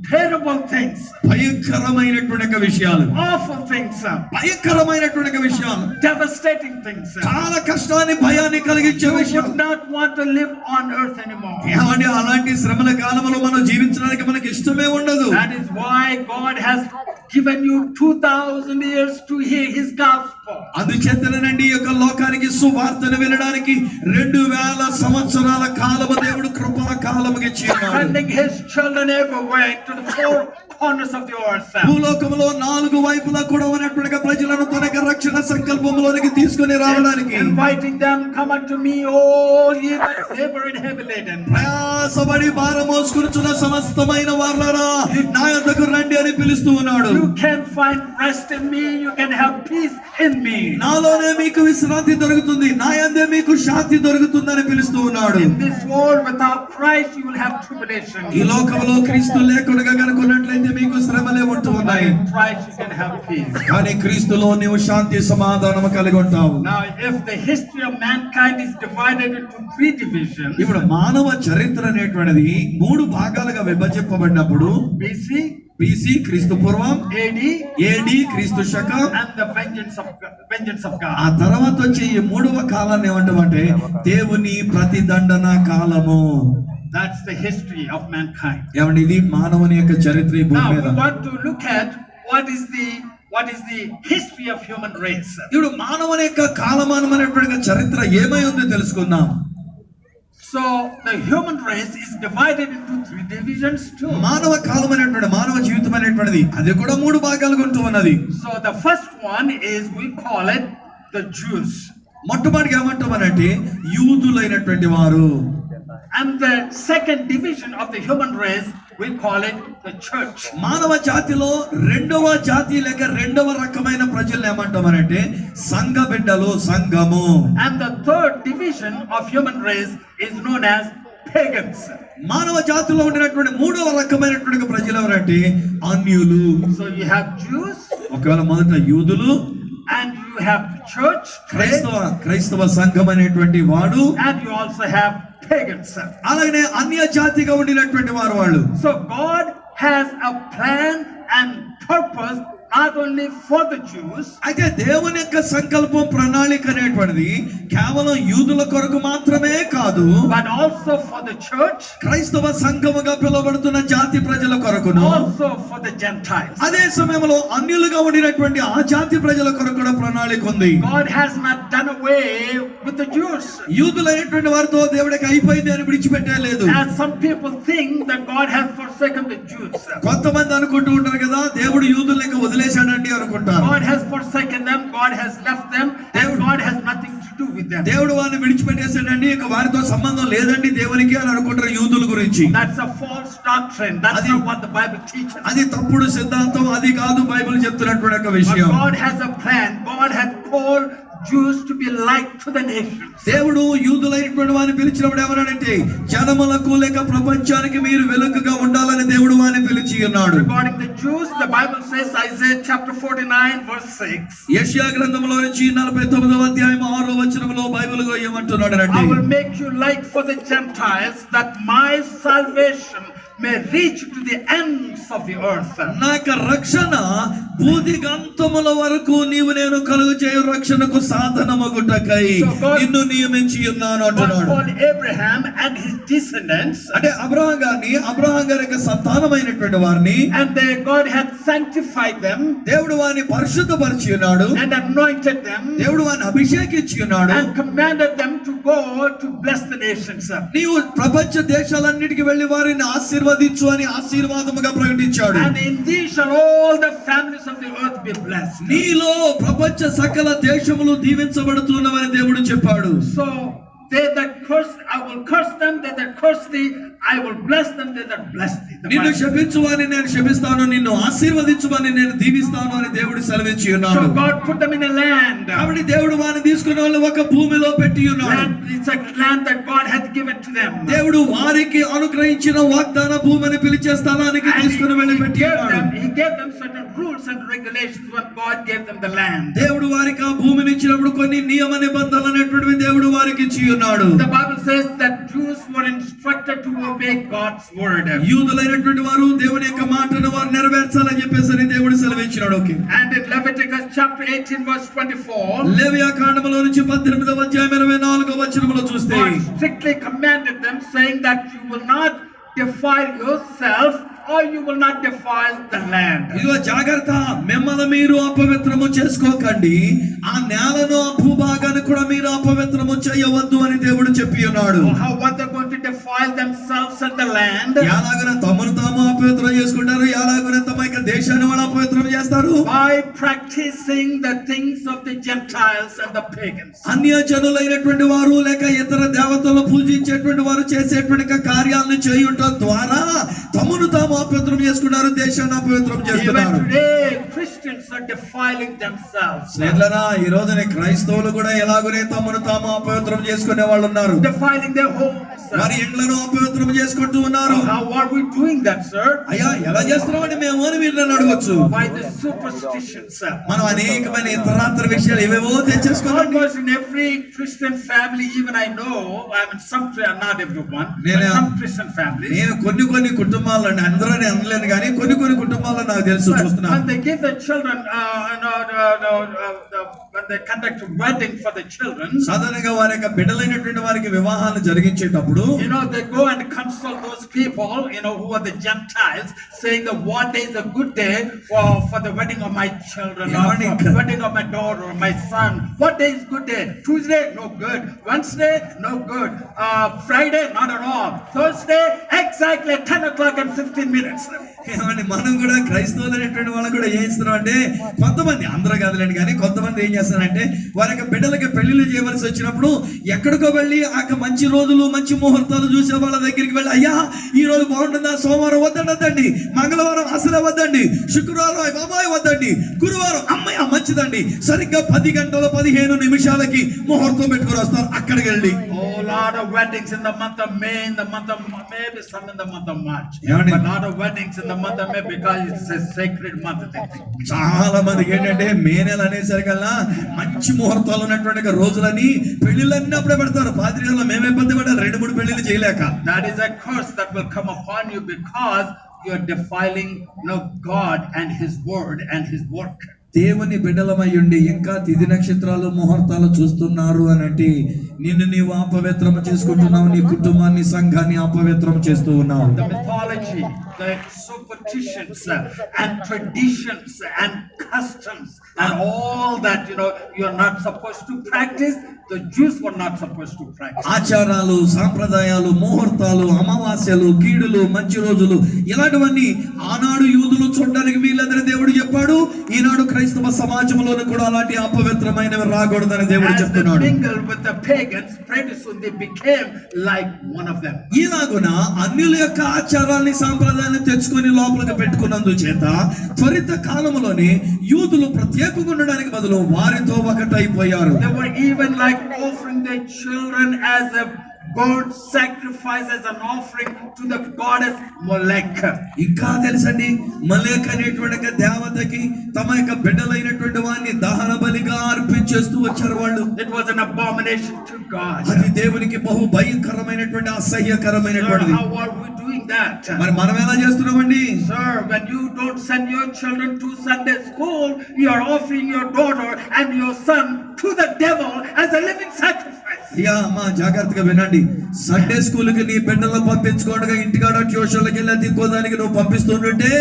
terrible things, భయంకరమైనటువంటి యొక్క విషయాలు, awful things, భయంకరమైనటువంటి యొక్క విషయాలు, devastating things. చాలా కష్టాన్ని, భయాన్ని కలిగించే You విషయాలు. would not want to live on earth anymore. ఏమండి, అలాంటి శ్రమల కాలంలో మనం జీవించడానికి మనకి ఇష్టమే ఉండదు. That is why God has given you 2000 years to hear his gospel. అందుచేతనండి ఈ యొక్క లోకానికి సువార్తను వినడానికి 2000 సంవత్సరాల కాలము దేవుడు కృపా కాలముగా ఇచ్చాడు. Sending his children everywhere into the four corners of the earth. భూలోకములో 4 వైపులా కూడా ఉన్నటువంటి ప్రజలను తన యొక్క రక్షణ సంకల్పంలోనికి తీసుకొని రావడానికి, Inviting them, come unto me, all ye that labor and heavy laden. ప్రయాసపడి భారం మోసుకొనుచున్న సమస్తమైన వారులారా నా యొద్దకు రండి అని పిలుస్తూ ఉన్నాడు. You can find rest in me, you can have peace in me. నాలోనే మీకు విశ్రాంతి దొరుకుతుంది, నా యందే మీకు శాంతి దొరుకుతుందని పిలుస్తూ ఉన్నాడు. In this world without Christ you will have tribulation. ఈ లోకంలో క్రీస్తు లేకుండా కనుకున్నట్లయితే మీకు శ్రమలే ఉంటూ ఉన్నాయి. In Christ you can have peace. కానీ క్రీస్తులో నీవు శాంతి సమాధానం కలిగి ఉంటావు. Now if the history of mankind is divided into 3 divisions, ఇప్పుడు మానవ చరిత్ర అనేటువంటిది 3 భాగాలుగా విభజింపబడినప్పుడు BC క్రీస్తు పూర్వం, AD క్రీస్తు శకం, and the vengeance of God. ఆ తర్వాత వచ్చే ఈ 3వ కాలాన్ని ఏమంటామంటే దేవుని ప్రతిదండన కాలము. That's the history of mankind. ఏమండి, ఇది మానవుని యొక్క చరిత్ర ఈ భూమి Now మీద. we want to look at what is the history of human race. ఇప్పుడు మానవుని యొక్క కాలమానమైనటువంటి చరిత్ర ఏమై ఉందో తెలుసుకుందాం. So the human race is divided into 3 divisions too. మానవ కాలమైనటువంటి మానవ జీవితం అనేటువంటిది అది కూడా 3 భాగాలుగా ఉంటూ ఉన్నది. So the first one is, we call it the Jews. మొట్టమొదటిగా ఏమంటామనంటే యూదులైనటువంటి వారు. And the second division of the human race, we call it the church. మానవ జాతిలో రెండవ జాతి లేక రెండవ రకమైన ప్రజల్ని ఏమంటామనంటే సంఘ బిడ్డలు, సంఘము. And the third division of human race is known as pagans. మానవ జాతిలో ఉండినటువంటి 3వ రకమైనటువంటి ప్రజలు ఎవరంటే అన్యులు. So you have Jews, ఒకవేళ మొదట యూదులు, and you have the church, క్రైస్తవ సంఘం అనేటువంటి వాడు, and you also have pagans. అలాగే అన్య జాతిగా ఉండినటువంటి వారు వాళ్ళు. So God has a plan and purpose not only for the Jews, అయితే దేవుని యొక్క సంకల్పం, ప్రణాళిక అనేటువంటిది కేవలం యూదుల కొరకు మాత్రమే కాదు, but also for the church, క్రైస్తవ సంఘముగా పిలువబడుతున్న జాతి ప్రజల కొరకును, also for the Gentiles. అదే సమయంలో అన్యులుగా ఉండినటువంటి ఆ జాతి ప్రజల కొరకు కూడా ప్రణాళిక ఉంది. God has not done away with the Jews. యూదులైనటువంటి వారితో దేవుడికి అయిపోయింది అని విడిచిపెట్టలేదు. And some people think that God has forsaken the Jews. కొంతమంది అనుకుంటూ ఉంటారు కదా, దేవుడు యూదులకు వదిలేశాడండి అనుకుంటారు. God has forsaken them, God has left them, and God has nothing to do with them. దేవుడు వారిని విడిచిపెట్టేశాడండి, ఇక వారితో సంబంధం లేదండి దేవునికి అని అనుకుంటారు యూదుల గురించి. That's a false doctrine. That's not what the Bible teaches. అది తప్పుడు సిద్ధాంతం, అది కాదు బైబిల్ చెప్తున్నటువంటి ఒక But విషయం. God has a plan. God has called Jews to be light to the nations. దేవుడు యూదులైనటువంటి వారిని పిలిచినప్పుడు ఏమన్నాడంటే జనములకు లేక ప్రపంచానికి మీరు వెలుగుగా ఉండాలని దేవుడు వారిని పిలిచి ఉన్నాడు. Regarding the Jews, the Bible says, Isaiah chapter 49 verse 6. యెషయా గ్రంథంలో నుంచి 49వ అధ్యాయం 6వ వచనంలో బైబిల్ ఏమంటున్నాడు అంటే, I will make you light for the Gentiles, that my salvation may reach to the ends of the earth. నా యొక్క రక్షణ భూదిగంతముల వరకు నీవు నేను కలుగు చేయు రక్షణకు సాధనమగుటకై నిన్ను నియమించి ఉన్నాను God అంటున్నాడు. called Abraham and his descendants, అంటే అబ్రహాం గారి యొక్క సంతానమైనటువంటి వారిని and God had sanctified them దేవుడు వారిని పరిశుద్ధపరిచి ఉన్నాడు, and anointed them దేవుడు వారిని అభిషేకించి ఉన్నాడు, and commanded them to go to bless the nations. నీవు ప్రపంచ దేశాలన్నిటికి వెళ్లి వారిని ఆశీర్వదించు అని ఆశీర్వాదముగా ప్రకటించాడు. And in these shall all the families of the earth be blessed. నీలో ప్రపంచ సకల దేశములు దీవించబడుతున్నవని దేవుడు చెప్పాడు. So they that curse, I will curse them. They that curse thee, I will bless them. They that bless thee. The నిన్ను Bible. శపించువాని నేను శపిస్తాను, నిన్ను ఆశీర్వదించువాని నేను దీవిస్తాను అని దేవుడు సెలవిచ్చి ఉన్నాడు. So God put them in a land. కాబట్టి దేవుడు వారిని తీసుకున్న వాళ్ళు ఒక భూమిలో పెట్టి ఉన్నాడు. Land, it's a land that God had given to them. దేవుడు వారికి అనుగ్రహించిన వాగ్దాన భూమిని పిలిచే స్థలానికి And తీసుకుని వెళ్ళి పెట్టి ఉన్నాడు. he gave them certain rules and regulations when God gave them the land. దేవుడు వారికి ఆ భూమిని ఇచ్చినప్పుడు కొన్ని నియమ నిబంధనలు అనేటువంటివి దేవుడు వారికి ఇచ్చి ఉన్నాడు. The Bible says that Jews were instructed to obey God's word. యూదులైనటువంటి వారు దేవుని యొక్క మాటను వారు నెరవేర్చాలని చెప్పేసి దేవుడు సెలవిచ్చినాడు. Okay. And in Leviticus chapter 18 verse 24, లేవియా కాండములో నుంచి 18వ అధ్యాయం 24వ వచనములో చూస్తే God strictly commanded them, saying that you will not defile yourself or you will not defile the land. ఇదిగో జాగ్రత్త, మిమ్మల్ని మీరు అపవిత్రము చేసుకోకండి, ఆ నేలను ఆ భూభాగాన్ని కూడా మీరు అపవిత్రము చేయవద్దు అని దేవుడు చెప్పి ఉన్నాడు. How were they going to defile themselves and the land? ఎలాగన తమను తాము అపవిత్రం చేసుకుంటారు, ఎలాగన తమ యొక్క దేశాన్ని వాళ్ళు అపవిత్రం చేస్తారు? By practicing the things of the Gentiles and the pagans. అన్యజనులైనటువంటి వారు లేక ఇతర దేవతలను పూజించేటువంటి వారు చేసేటువంటి కార్యాలను చేయుట ద్వారా తమను తాము అపవిత్రం చేసుకున్నారు, దేశాన్ని అపవిత్రం చేస్తున్నారు. Even today Christians are defiling themselves. స్నేహితులారా, ఈ రోజున క్రైస్తవులు కూడా ఎలాగనే తమను తాము అపవిత్రం చేసుకునే వాళ్ళు ఉన్నారు. Defiling their homes. వారి ఇండ్లను అపవిత్రం చేసుకుంటూ ఉన్నారు. How are we doing that, sir? అయ్యా, ఎలా చేస్తున్నామని మేము అని మీరు నన్ను అడగొచ్చు. By the superstitions. మనం అనేకమైన ఇతరాత్ర విషయాలు ఏవేవో తెచ్చేసుకోవాలండి. Almost in every Christian family, even I know, I mean some, not everyone, but నేను- some Christian families. నేను కొన్ని కుటుంబాలు అండి, అందరూ అనలేను కానీ కొన్ని కుటుంబాలు నాకు తెలుసు, But చూస్తున్నాను. when they give the children, when they conduct a wedding for the children, సాధారణంగా వారి యొక్క బిడ్డలైనటువంటి వారికి వివాహాలు జరిగించేటప్పుడు they go and consult those people, who are the Gentiles, saying that what day is a good day for the wedding of my children, or for the wedding of my daughter or my son. What day is good day? Tuesday, no good. Wednesday, no good. Friday, not at all. Thursday, exactly 10 o'clock and 15 minutes. ఏమండి, మనం కూడా క్రైస్తవులు అనేటువంటి వాళ్ళు కూడా ఏం చేస్తున్నాం అంటే, కొంతమంది, అందరూ కాదులేండి కానీ కొంతమంది ఏం చేస్తారంటే వారి యొక్క బిడ్డలకి పెళ్లిళ్ళు చేయవలసి వచ్చినప్పుడు ఎక్కడికో వెళ్ళి ఆ మంచి రోజులు మంచి ముహూర్తాలు చూసే వాళ్ళ దగ్గరికి వెళ్ళి, అయ్యా ఈ రోజు బాగుంటుందా, సోమవారం వద్దండి, మంగళవారం అసలే వద్దండి, శుక్రవారం బాబాయ్ వద్దండి, గురువారం అమ్మాయి మంచిదండి, సరిగ్గా 10 గంటల 15 నిమిషాలకి ముహూర్తం పెట్టుకుని వస్తారు. అక్కడికి వెళ్ళి Lot of weddings in the month of May, in the month of maybe some in the month of March. ఏమండి? But lot of weddings in the month of May because it's a sacred month. చాలా మందికి ఏంటంటే మే నెల అనేసరికల్లా మంచి ముహూర్తాలు ఉన్నటువంటి రోజులని పెళ్లిళ్ళన్నీ అప్పుడే పెడతారు. పాత్రికల్లో మేమే ఇబ్బంది పడ్డారు 2-3 పెళ్లిళ్ళు చేయలేక. That is a curse that will come upon you because you are defiling God and His word and His work. దేవుని బిడ్డలమై ఉండి ఇంకా తిథి నక్షత్రాలు ముహూర్తాలు చూస్తున్నారు అని అంటే నిన్ను నీవు అపవిత్రం చేసుకుంటున్నావు, నీ కుటుంబాన్ని సంఘాన్ని అపవిత్రం చేస్తూ ఉన్నావు. The mythology, the superstitions and traditions and customs and all that you are not supposed to practice, the Jews were not supposed to practice. ఆచారాలు, సాంప్రదాయాలు, ముహూర్తాలు, అమావాస్యలు, కీడులు, మంచి రోజులు ఇలాంటివన్నీ ఆనాడు యూదులు చూడడానికి వీళ్ళందరూ దేవుడు చెప్పాడు. ఈనాడు క్రైస్తవ సమాజంలోనూ కూడా అలాంటి అపవిత్రమైనవి రాకూడదని దేవుడు చెప్తున్నాడు. As they mingled with the pagans, pretty soon they became like one of them. ఇలాగున అన్యుల యొక్క ఆచారాల్ని సాంప్రదాయాన్ని తెచ్చుకొని లోపలికి పెట్టుకున్నందు చేత త్వరిత కాలంలోనే యూదులు ప్రత్యేకంగా ఉండడానికి బదులు వారితో ఒకటైపోయారు. They were even like offering their children as a burnt sacrifice, as an offering to the goddess Molech. ఇంకా తెలుసండి, మలేక్ అనేటువంటి దేవతకి తమ యొక్క బిడ్డలైనటువంటి వారిని దహన బలిగా అర్పించేస్తూ వచ్చారు వాళ్ళు. It was an abomination to God. అది దేవునికి బహు భయంకరమైనటువంటి అసహ్యకరమైనటువంటిది. How are we doing that? మరి మనం ఎలా చేస్తున్నామండి? Sir, when you don't send your children to Sunday school, you are offering your daughter and your son to the devil as a living sacrifice. ఇక అమ్మా జాగ్రత్తగా వినండి. సండే స్కూల్ కి నీ బిడ్డలను పంపించుకోవడానికి ఇంటికాడ ట్యూషన్లకి వెళ్ళి తిక్కోదానికి నువ్వు పంపిస్తుంటే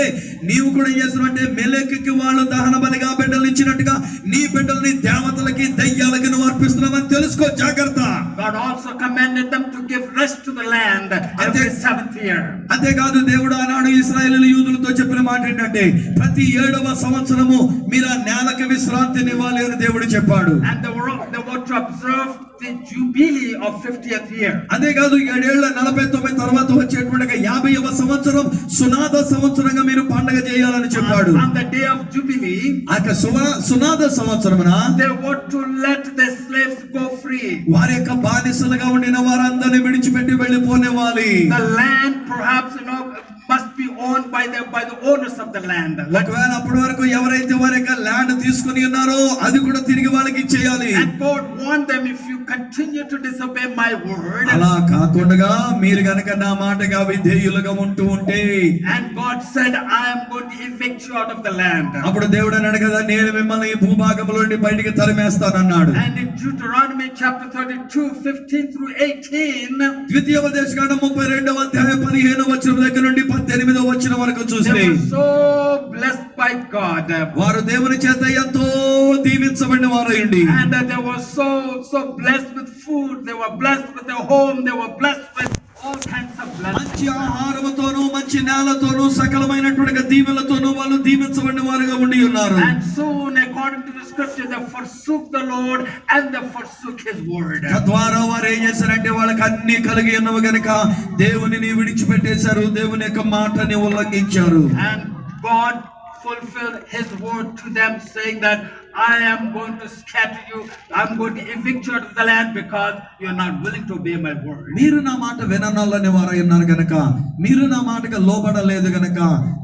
నీవు కూడా ఏం చేస్తున్నావు? మెలెక్కి వాళ్ళు దహన బలిగా బిడ్డలు ఇచ్చినట్టుగా నీ బిడ్డల్ని దేవతలకి దయ్యాలకి నువ్వు అర్పిస్తున్నావని తెలుసుకో, జాగ్రత్త. God also commanded them to give rest to the land every seventh year. అంతేకాదు దేవుడు ఆనాడు ఇశ్రాయేలు యూదులతో చెప్పిన మాట ఏంటంటే ప్రతి 7వ సంవత్సరము మీరు ఆ నేలకు విశ్రాంతినివ్వాలి అని దేవుడు చెప్పాడు. And they were to observe the jubilee of 50th year. అంతేకాదు 7 ఏళ్ల 49 తర్వాత వచ్చేటువంటి 50వ సంవత్సరం సునాద సంవత్సరంగా మీరు పండగ చేయాలని చెప్పాడు. On the day of jubilee, ఆ సునాద సంవత్సరమున they were to let the slaves go free. వారి యొక్క బానిసలుగా ఉండిన వారందరిని విడిచిపెట్టి వెళ్ళిపోనివ్వాలి. The land perhaps must be owned by the owners of the land. ఒకవేళ అప్పటి వరకు ఎవరైతే వారి యొక్క ల్యాండ్ తీసుకుని ఉన్నారో అది కూడా తిరిగి వాళ్ళకి ఇచ్చేయాలి. And God warned them, if you continue to disobey my word, అలా కాకుండా మీరు గనక నా మాటగా విధేయులుగా ఉంటూ ఉంటే, and God said, I am going to evict you out of the land. అప్పుడు దేవుడు అన్నాడు కదా, నేను మిమ్మల్ని ఈ భూభాగంలో నుండి బయటికి తరిమేస్తానన్నాడు. And in Deuteronomy chapter 32 15 through 18, ద్వితీయోపదేశకాండం 32వ అధ్యాయం 15వ వచనం దగ్గర నుండి 18వ వచనం వరకు చూస్తే they were so blessed by God. వారు దేవుని చేత ఎంతో దీవించబడిన వారైండి. And they were so blessed with food, they were blessed with their home, they were blessed with all kinds of blessings. మంచి ఆహారముతోను మంచి నేలతోను సకలమైనటువంటి దీవెనలతోను వాళ్ళు దీవించబడిన వారుగా ఉండి ఉన్నారు. And soon, according to the scripture, they forsook the Lord and they forsook his word. తద్వారా వారు ఏం చేశారంటే వాళ్ళకి అన్ని కలిగి ఉన్నవి గనుక దేవునిని విడిచిపెట్టేశారు, దేవుని యొక్క మాటని ఉల్లంఘించారు. And God fulfilled his word to them, saying that I am going to scatter you, I'm going to evict you out of the land because you are not willing to obey my word. మీరు నా మాట విననొల్లని వారై ఉన్నారు గనక, మీరు నా మాటకు లోబడలేదు గనక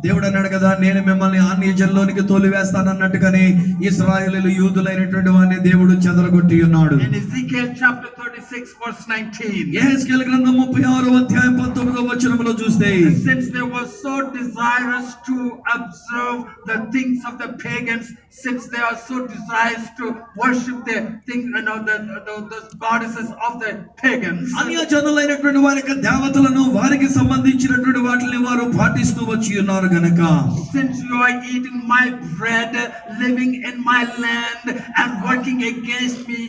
దేవుడు అన్నాడు కదా, నేను మిమ్మల్ని అన్యజనుల్లోనికి తోలివేస్తానన్నట్టుగానే ఇశ్రాయేలీయులు యూదులైనటువంటి వారిని దేవుడు చెదరగొట్టి ఉన్నాడు. In Ezekiel chapter 36 verse 19, యెహెజ్కేలు గ్రంథం 36వ అధ్యాయం 19వ వచనంలో చూస్తే, since they were so desirous to observe the things of the pagans, since they are so desirous to worship the things, those goddesses of the pagans, అన్యజనులైనటువంటి వారి యొక్క దేవతలను వారికి సంబంధించినటువంటి వాటిని వారు పాటిస్తూ వచ్చి ఉన్నారు గనక, since you are eating my bread, living in my land and working against me,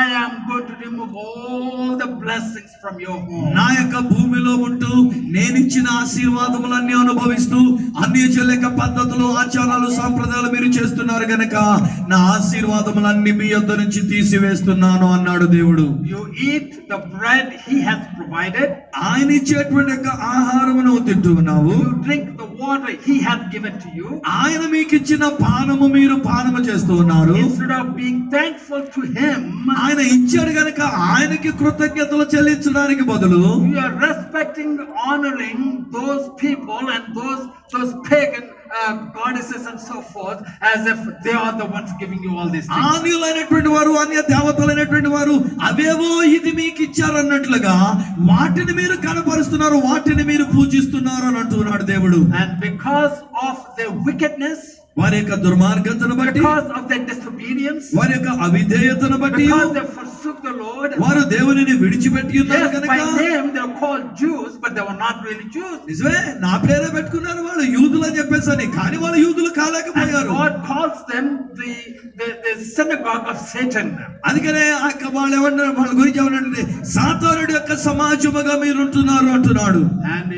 I am going to remove all the blessings from your home. నా యొక్క భూమిలో ఉంటూ నేనిచ్చిన ఆశీర్వాదములన్నీ అనుభవిస్తూ అన్యజనుల యొక్క పద్ధతులు ఆచారాలు సాంప్రదాయాలు మీరు చేస్తున్నారు గనక నా ఆశీర్వాదములన్నీ మీ యొద్ద నుంచి తీసివేస్తున్నాను అన్నాడు దేవుడు. You eat the bread he has provided, ఆయన ఇచ్చేటువంటి యొక్క ఆహారమును తింటూ ఉన్నావు, you drink the water he has given to you, ఆయన మీకు ఇచ్చిన పానము మీరు పానము చేస్తూ ఉన్నారు. instead of being thankful to him, ఆయన ఇచ్చాడు గనక ఆయనకి కృతజ్ఞతలు చెల్లించడానికి బదులు you are respecting, honoring those people and those pagan goddesses and so forth, as if they are the ones giving you all these things. ఆన్యులైనటువంటి వారు అన్య దేవతలైనటువంటి వారు అవేవో ఇది మీకు ఇచ్చారన్నట్లుగా వాటిని మీరు కనపరుస్తున్నారు, వాటిని మీరు పూజిస్తున్నారు అని అంటున్నాడు దేవుడు. And because of their wickedness, వారి యొక్క దుర్మార్గతను బట్టి, because of their disobedience, వారి యొక్క అవిధేయతను బట్టి, because they forsook the Lord, వారు దేవునిని విడిచిపెట్టి ఉన్నారు yes, కనుక, by name they are called Jews, but they were not really Jews. నిజమే నా పేరే పెట్టుకున్నారు వాళ్ళు యూదులు అని చెప్పేసి, కానీ వాళ్ళు యూదులు And కాలేకపోయారు. God calls them the synagogue of Satan. అందుకనే వాళ్ళు ఏమన్నారు, వాళ్ళ గురించి ఏమన్నారంటే సాతానుడి యొక్క సమాజముగా మీరు ఉంటున్నారు అంటున్నాడు. And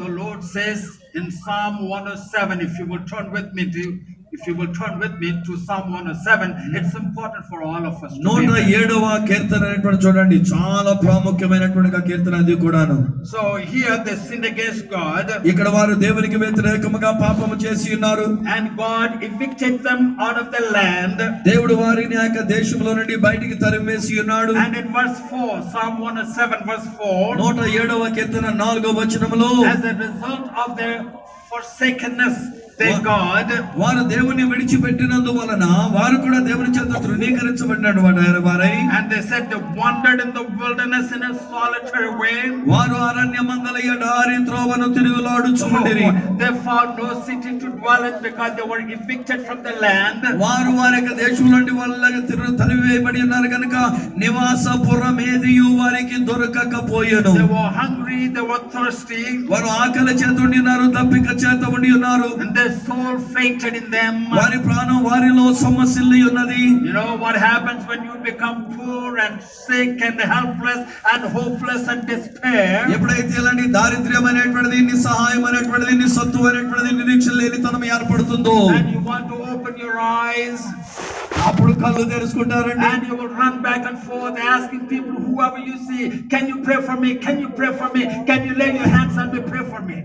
the Lord says in Psalm 107, if you will turn with me to Psalm 107, it's important for all of us to be there. 107వ కీర్తన అనేటువంటి చూడండి, చాలా ప్రాముఖ్యమైనటువంటి కీర్తన అది కూడాను. So here they sinned against God, ఇక్కడ వారు దేవునికి వ్యతిరేకముగా పాపము చేసి ఉన్నారు, and God evicted them out of the land. దేవుడు వారిని ఆ యొక్క దేశంలో నుండి బయటికి తరిమేసి ఉన్నాడు. And in verse 4, Psalm 107 verse 4, 107వ కీర్తన 4వ వచనములో, as a result of their forsakenness, Thank God. వారు దేవుని విడిచిపెట్టినందువలన వారు కూడా దేవుని చేత తృణీకరించబడినాడు వారై. And they said they wandered in the wilderness in a solitary way. వారు అరణ్యమందల ఎడారి త్రోవను తిరుగులాడుచుండిరి. They found no city to dwell in because they were evicted from the land. వారు వారి యొక్క దేశం నుండి వాళ్ళకి తరివేయబడి ఉన్నారు కనుక నివాసపురం ఏదియు వారికి దొరకకపోయెను. They were hungry, they were thirsty. వారు ఆకలి చేత ఉండి ఉన్నారు, దప్పిక చేత ఉండి ఉన్నారు. And their soul fainted in them. వారి ప్రాణం వారిలో సమస్యలు ఉన్నది. You know what happens when you become poor and sick and helpless and hopeless and despair? ఎప్పుడైతే ఇలాంటి దారిద్ర్యం అనేటువంటిది, నిస్సహాయం అనేటువంటిది, నిస్సత్తువ అనేటువంటిది, నిరీక్ష లేనితనం ఏర్పడుతుందో, And you want to open your eyes, అప్పుడు కళ్ళు తెరుచుకుంటారండి. and you will run back and forth asking people, whoever you see, can you pray for me? Can you pray for me? Can you lay your hands on me, pray for me?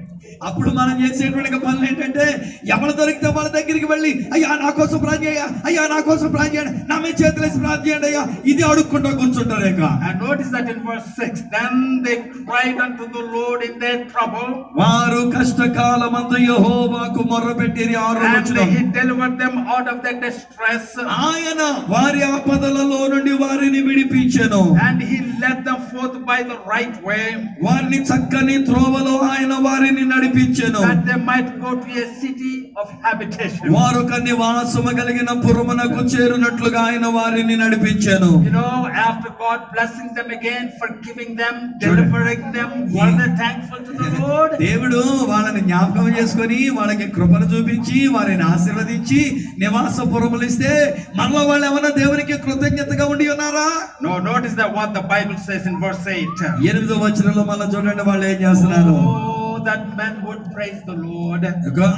అప్పుడు మనం చేసేటువంటి పనులు ఏంటంటే, ఎవరు దొరికితే వాళ్ళ దగ్గరికి వెళ్ళి, అయ్యా నా కోసం ప్రార్థన చేయ, అయ్యా నా కోసం ప్రార్థన చేయండి, నా మీద చేతులేసి ప్రార్థన చేయండి అయ్యా, ఇది అడుక్కుంటూ కూర్చుంటారు. And notice that in verse 6, then they cried unto the Lord in their trouble, వారు కష్టకాలమందు యెహోవాకు మొర్రపెట్టిరి. and he delivered them out of their distress, ఆయన వారి ఆపదలలో నుండి వారిని విడిపించెను. and he led them forth by the right way, వారిని చక్కని త్రోవలో ఆయన వారిని నడిపించెను. that they might go to a city of habitation. వారు ఒక నివాసము కలిగిన పురమునకు చేరునట్లుగా ఆయన వారిని నడిపించెను. You know, after God blessing them again, forgiving them, delivering them, were they thankful to the Lord? దేవుడు వాళ్ళని జ్ఞాపకం చేసుకొని వాళ్ళకి కృపను చూపించి వారిని ఆశీర్వదించి నివాస పురములు ఇస్తే మనలో వాళ్ళు ఏమన్నా దేవునికి కృతజ్ఞతగా ఉండి ఉన్నారా? No, notice that what the Bible says in verse 8. 8వ వచనంలో మళ్ళీ చూడండి వాళ్ళు ఏం చేస్తున్నారు. Oh, that men would praise the Lord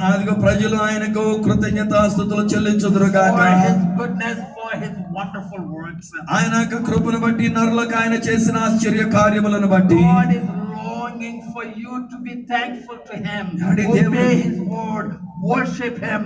అదిగో ప్రజలు ఆయనకు కృతజ్ఞతాస్తుతులు చెల్లించుదురుగాక. for his goodness, for his wonderful works. ఆయన యొక్క కృపను బట్టి, నరులకు ఆయన చేసిన ఆశ్చర్య కార్యములను బట్టి. God is longing for you to be thankful to him, Daddy, obey his word, worship him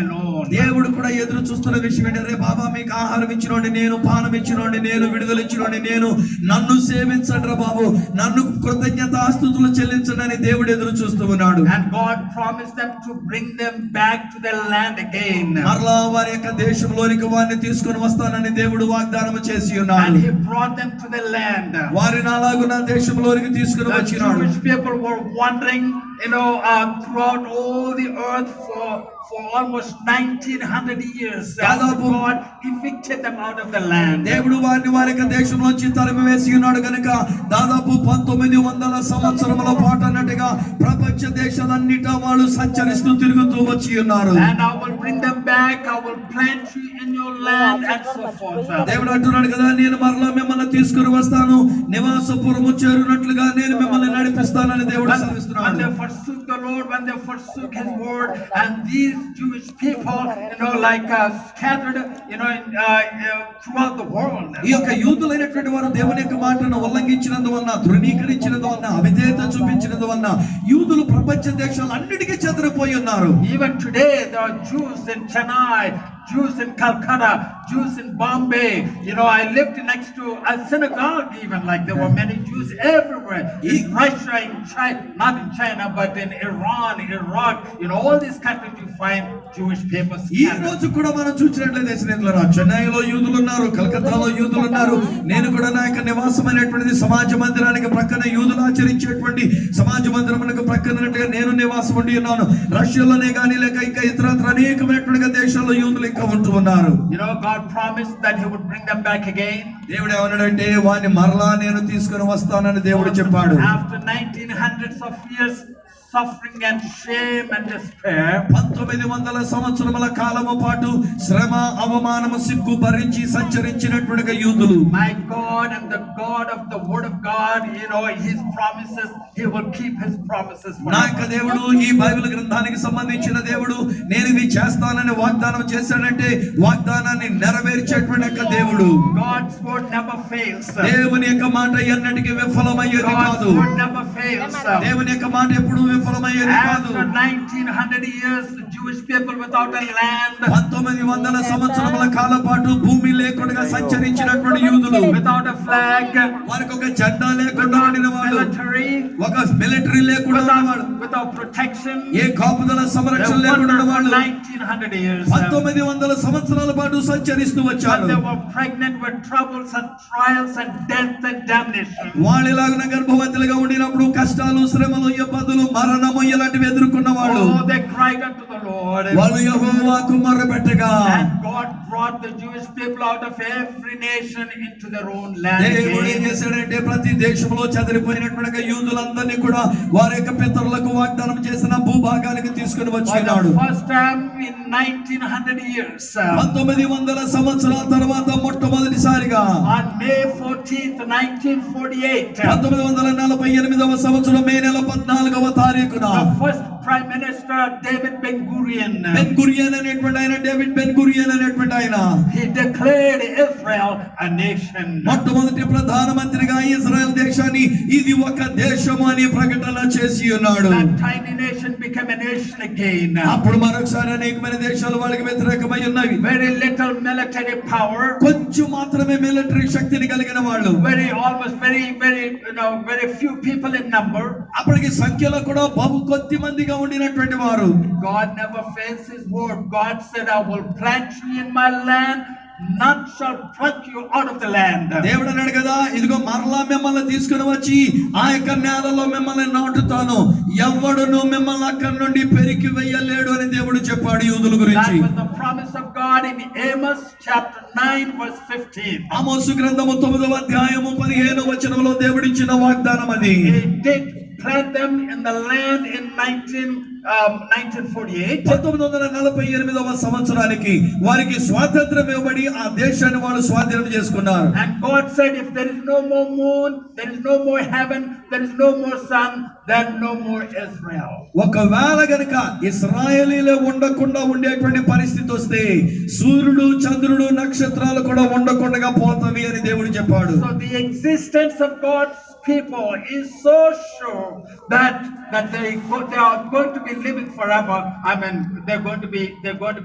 alone. దేవుడు కూడా ఎదురు చూస్తున్న విషయం ఏంటంటే, బాబా మీకు ఆహారం ఇచ్చినోండి నేను, పానం ఇచ్చినోండి నేను, విడుదల ఇచ్చినోండి నేను, నన్ను సేవించండి రా బాబు, నన్ను కృతజ్ఞతాస్తుతులు చెల్లించండి అని దేవుడు ఎదురు చూస్తూ ఉన్నాడు. And God promised them to bring them back to their land again. మరలా వారి యొక్క దేశంలోనికి వారిని తీసుకొని వస్తానని దేవుడు వాగ్దానం చేసి And ఉన్నాడు. he brought them to the land. వారిని అలాగున దేశంలోనికి తీసుకుని The వచ్చినాడు. Jewish people were wandering, throughout all the earth for almost 1900 years. God evicted them out of the land. దేవుడు వారిని వారి యొక్క దేశంలోంచి తరిమి వేసి ఉన్నాడు కనుక దాదాపు 1900 సంవత్సరముల పాటు అన్నట్టుగా ప్రపంచ దేశాలన్నిట వాళ్ళు సంచరిస్తూ తిరుగుతూ వచ్చి ఉన్నారు. And I will bring them back, I will plant you in your land, and so forth. దేవుడు అంటున్నాడు కదా, నేను మరలా మిమ్మల్ని తీసుకుని వస్తాను, నివాసపురము చేరునట్లుగా నేను మిమ్మల్ని నడిపిస్తానని దేవుడు When సెలవిస్తున్నాడు. they forsook the Lord, when they forsook his word, and these Jewish people, scattered, throughout the world. ఈ యొక్క యూదులైనటువంటి వారు దేవుని యొక్క మాటను ఉల్లంఘించినందువలన, ధృవీకరించినందువలన, అవిధేయత చూపించినందువలన యూదులు ప్రపంచ దేశాలు అన్నిటికీ చెదరిపోయి ఉన్నారు. Even today there are Jews in Chennai, Jews in Calcutta, Jews in Bombay. I lived next to a synagogue even, there were many Jews everywhere. In Russia, in China, not in China, but in Iran, Iraq, all these countries you find Jewish people ఈ scattered. రోజు కూడా మనం చూసినట్లయితే స్నేహితులారా, చెన్నైలో యూదులు ఉన్నారు, కలకత్తాలో యూదులు ఉన్నారు. నేను కూడా నా యొక్క నివాసమైనటువంటి సమాజ మందిరానికి ప్రక్కన యూదులు ఆచరించేటువంటి సమాజ మందిరమునకు ప్రక్కనట్టుగా నేను నివాసం ఉండి ఉన్నాను. రష్యాలోనే కానీ లేక ఇంకా ఇతరత్ర అనేకమైనటువంటి దేశాల్లో యూదులు ఇంకా ఉంటూ ఉన్నారు. God promised that he would bring them back again. దేవుడు ఏమన్నాడంటే, వారిని మరలా నేను తీసుకుని వస్తానని దేవుడు చెప్పాడు. After 1900s of years suffering and shame and despair, 1900 సంవత్సరముల కాలము పాటు శ్రమ, అవమానము, సిగ్గు భరించి సంచరించినటువంటి యూదులు, my God and the God of the word of God, his promises, he will keep his promises for నా యొక్క దేవుడు, ఈ బైబిల్ గ్రంథానికి సంబంధించిన దేవుడు, నేను ఇవి చేస్తానని వాగ్దానం చేశాడంటే వాగ్దానాన్ని నెరవేర్చేటువంటి యొక్క దేవుడు. God's word never fails. దేవుని యొక్క మాట ఎన్నటికీ విఫలమయ్యేది God's కాదు. word never fails. దేవుని యొక్క మాట ఎప్పుడు విఫలమయ్యేది కాదు. After 1900 years, the Jewish people without a land, 1900 సంవత్సరముల కాలం పాటు భూమి లేకుండా సంచరించినటువంటి యూదులు, without a flag, వారికి ఒక జెండా లేకుండా ఉండిన వాళ్ళు, military, ఒక మిలిటరీ లేకుండా ఉన్నవాడు, without protection. ఏ కాపుదల They సంరక్షణ wandered లేకుండా for వాళ్ళు 1900 years. 1900 సంవత్సరాల పాటు సంచరిస్తూ And వచ్చారు. they were pregnant with troubles and trials and death and damnation. వాళ్ళు ఇలాగున గర్భవతులుగా ఉండినప్పుడు కష్టాలు, శ్రమలు, ఇబ్బందులు, మరణము ఇలాంటివి ఎదుర్కొన్న వాళ్ళు. Oh, they cried unto the Lord. వాళ్ళు యెహోవాకు మొర్రపెట్టగా And God brought the Jewish people out of every nation into their own land దేవుడు ఏం again. చేశాడంటే ప్రతి దేశంలో చెదిరిపోయినటువంటి యూదులందరినీ కూడా వారి యొక్క పితరులకు వాగ్దానం చేసిన భూభాగానికి తీసుకుని For వచ్చినాడు. the first time in 1900 years, 1900 సంవత్సరాల తర్వాత మొట్టమొదటిసారిగా on May 14th, 1948, 1948వ సంవత్సరం మే నెల 14వ తారీఖున the first Prime Minister David Ben-Gurion, Ben Gurion అనేటువంటి ఆయన, డేవిడ్ బెన్ గురియన్ అనేటువంటి ఆయన he declared Israel a nation. మొట్టమొదటి ప్రధానమంత్రిగా ఇజ్రాయెల్ దేశాన్ని ఇది ఒక దేశము అని ప్రకటన చేసి ఉన్నాడు. That tiny nation became a nation again. అప్పుడు మరొకసారి అనేకమైన దేశాలు వాళ్ళకి వ్యతిరేకమై ఉన్నవి. Very little military power, కొంచెం మాత్రమే మిలిటరీ శక్తిని కలిగిన వాళ్ళు, very few people in number. అప్పటికి సంఖ్యలో కూడా బహు కొద్ది మందిగా ఉండినటువంటి వారు. God never fails his word. God said, I will plant you in my land, none shall pluck you out of the land. దేవుడు అన్నాడు కదా, ఇదిగో మరలా మిమ్మల్ని తీసుకుని వచ్చి ఆ యొక్క నేలలో మిమ్మల్ని నాటుతాను, ఎవడును మిమ్మల్ని అక్కడి నుండి పెరికి వెయ్యలేడు అని దేవుడు చెప్పాడు యూదుల That గురించి. was the promise of God in Amos chapter 9 verse 15. ఆమోసు గ్రంథము 9వ అధ్యాయము 15వ వచనంలో దేవుడిచ్చిన వాగ్దానం అది. He did plant them in the land in 1948. 1948వ సంవత్సరానికి వారికి స్వాతంత్రం ఇవ్వబడి ఆ దేశాన్ని వాళ్ళు స్వాధీనం చేసుకున్నారు. And God said, if there is no more moon, there is no more heaven, there is no more sun, then no more Israel. ఒకవేళ గనుక ఇశ్రాయేలీలే ఉండకుండా ఉండేటువంటి పరిస్థితి వస్తే సూర్యుడు, చంద్రుడు, నక్షత్రాలు కూడా ఉండకుండా పోతవి అని దేవుడు చెప్పాడు. So the existence of God's people is so sure that they are going to be living forever. I mean, they're going to be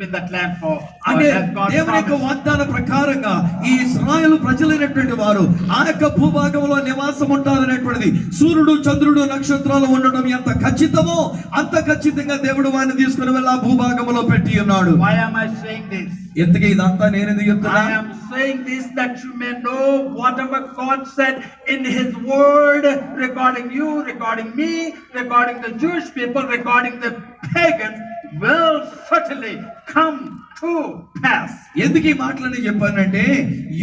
in that land for అంటే as God దేవుని యొక్క promised. వాగ్దాన ప్రకారంగా ఈ ఇశ్రాయేలు ప్రజలైనటువంటి వారు ఆ యొక్క భూభాగంలో నివాసం ఉంటారనేటువంటిది సూర్యుడు, చంద్రుడు, నక్షత్రాలు ఉండడం ఎంత ఖచ్చితమో అంత ఖచ్చితంగా దేవుడు వారిని తీసుకుని వెళ్ళి ఆ భూభాగంలో పెట్టి ఉన్నాడు. Why am I saying this? ఎందుకు ఇదంతా నేను ఎందుకు చెప్తున్నా? I am saying this that you may know whatever God said in his word regarding you, regarding me, regarding the Jewish people, regarding the pagans will certainly come to pass. ఎందుకు ఈ మాటలని చెప్పానంటే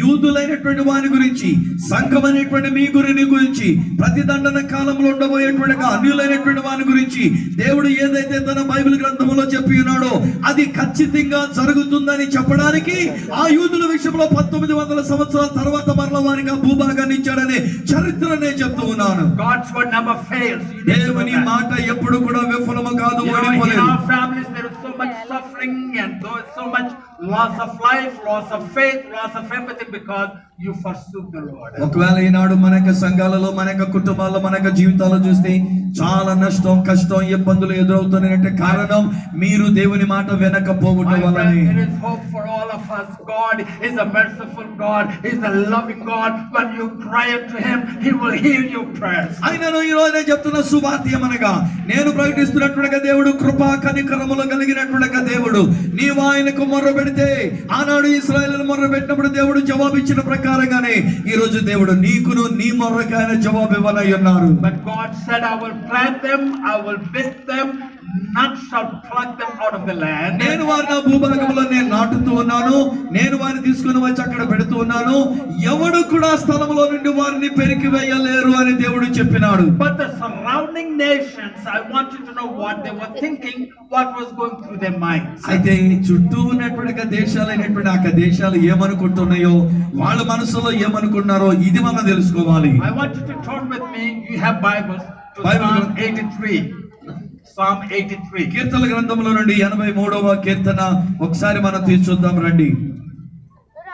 యూదులైనటువంటి వారి గురించి, సంఘం అనేటువంటి మీ గురించి, ప్రతిదండన కాలంలో ఉండబోయేటువంటి అన్యులైనటువంటి వారి గురించి దేవుడు ఏదైతే తన బైబిల్ గ్రంథంలో చెప్పి ఉన్నాడో అది ఖచ్చితంగా జరుగుతుందని చెప్పడానికి ఆ యూదుల విషయంలో 1900 సంవత్సరాల తర్వాత మరల వారికి ఆ భూభాగాన్ని ఇచ్చాడనే చరిత్రనే చెప్తూ ఉన్నాను. God's word never fails. దేవుని మాట ఎప్పుడు కూడా విఫలము కాదు, In ఓడిపోలేదు. our families there is so much suffering and there is so much loss of life, loss of faith, loss of everything because you forsook the Lord. ఒకవేళ ఈనాడు మన యొక్క సంఘాలలో, మన యొక్క కుటుంబాల్లో, మన యొక్క జీవితాల్లో చూస్తే చాలా నష్టం, కష్టం, ఇబ్బందులు ఎదురవుతున్నట్టే కారణం మీరు దేవుని మాట వినకపోవటం My వల్లనే. friend, there is hope for all of us. God is a merciful God. He is a loving God. When you cry unto him, he will hear your prayers. ఆయనను ఈ రోజు నేను చెప్తున్న సువార్త ఏమనగా, నేను ప్రకటిస్తున్నట్టుగా దేవుడు కృపా కనికరములు కలిగినట్టుగా దేవుడు. నీవు ఆయనకు మొర్ర పెడితే ఆనాడు ఇశ్రాయేలును మొర్ర పెట్టినప్పుడు దేవుడు జవాబిచ్చిన ప్రకారంగానే ఈ రోజు దేవుడు నీకును నీ మొర్రకు ఆయన జవాబు ఇవ్వనై ఉన్నారు. But God said, I will plant them, I will build them, none shall pluck them out of the land. నేను వారిని భూభాగంలో నేను నాటుతూ ఉన్నాను, నేను వారిని తీసుకుని వచ్చి అక్కడ పెడుతూ ఉన్నాను, ఎవడు కూడా స్థలంలో నుండి వారిని పెరికి వేయలేరు అని దేవుడు చెప్పినాడు. But the surrounding nations, I want you to know what they were thinking, what was going through their minds. అయితే చుట్టూ ఉన్నటువంటి దేశాలైనటువంటి ఆ దేశాలు ఏమనుకుంటున్నాయో, వాళ్ళ మనసులో ఏమనుకున్నారో ఇది మనం తెలుసుకోవాలి. I want you to turn with me, you have Bibles, to Bible. Psalm 83. Psalm 83. కీర్తన గ్రంథంలో నుండి 83వ కీర్తన ఒకసారి మనం చూద్దాం రండి.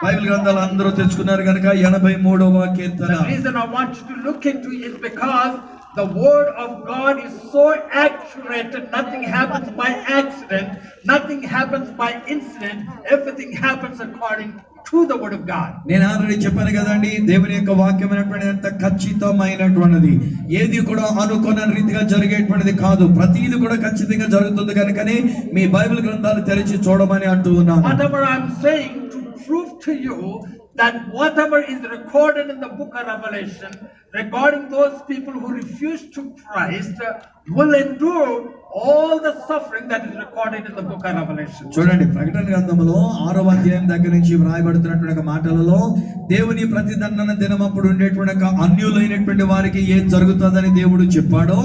బైబిల్ గ్రంథాలు అందరూ తెచ్చుకున్నారు కనుక 83వ కీర్తన. The reason I want you to look into is because the word of God is so accurate and nothing happens by accident, nothing happens by incident, everything happens according to the word of God. నేను already చెప్పాను కదండి, దేవుని యొక్క వాక్యం ఎంత ఖచ్చితమైనటువంటిది, ఏది కూడా అనుకున్న రీతిగా జరిగేటువంటిది కాదు, ప్రతిది కూడా ఖచ్చితంగా జరుగుతుంది. కనుకనే మీ బైబిల్ గ్రంథాలు తెరిచి చూడమని అంటూ ఉన్నాను. Whatever I'm saying to prove to you that whatever is recorded in the book of Revelation regarding those people who refuse to Christ will endure all the suffering that is recorded in the book of Revelation. చూడండి, ప్రకటన గ్రంథంలో 6వ అధ్యాయం దగ్గర నుంచి వ్రాయబడుతున్నటువంటి మాటలలో దేవుని ప్రతిదండన దినం అప్పుడు ఉండేటువంటి అన్యులైనటువంటి వారికి ఏం జరుగుతుందని దేవుడు చెప్పాడో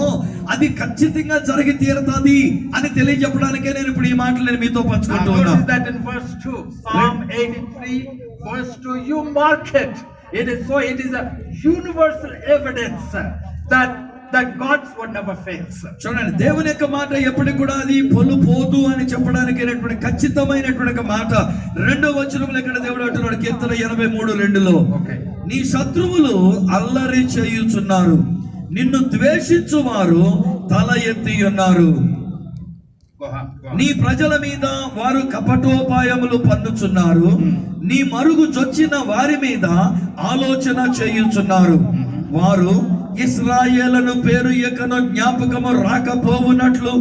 అది ఖచ్చితంగా జరిగి తీరుతుంది అని తెలియజెప్పడానికే నేను ఇప్పుడు ఈ మాటలు నేను మీతో పంచుకుంటూ ఉన్నాను. Notice that in verse 2, Psalm 83 verse 2, you mark it. It is so, it is a universal evidence that God's word never fails. చూడండి, దేవుని యొక్క మాట ఎప్పటికి కూడా అది పొల్లుపోదు అని చెప్పడానికి ఖచ్చితమైనటువంటి మాట. 2వ వచనంలో ఇక్కడ దేవుడు అంటున్నాడు, కీర్తన 83:2లో, నీ శత్రువులు అల్లరి చేయుచున్నారు, నిన్ను ద్వేషించువారు తల ఎత్తి ఉన్నారు, నీ ప్రజల మీద వారు కపటోపాయములు పన్నుచున్నారు, నీ మరుగు చొచ్చిన వారి మీద ఆలోచన చేయుచున్నారు, వారు ఇశ్రాయేలును పేరు ఎకను జ్ఞాపకము రాకపోవునట్లు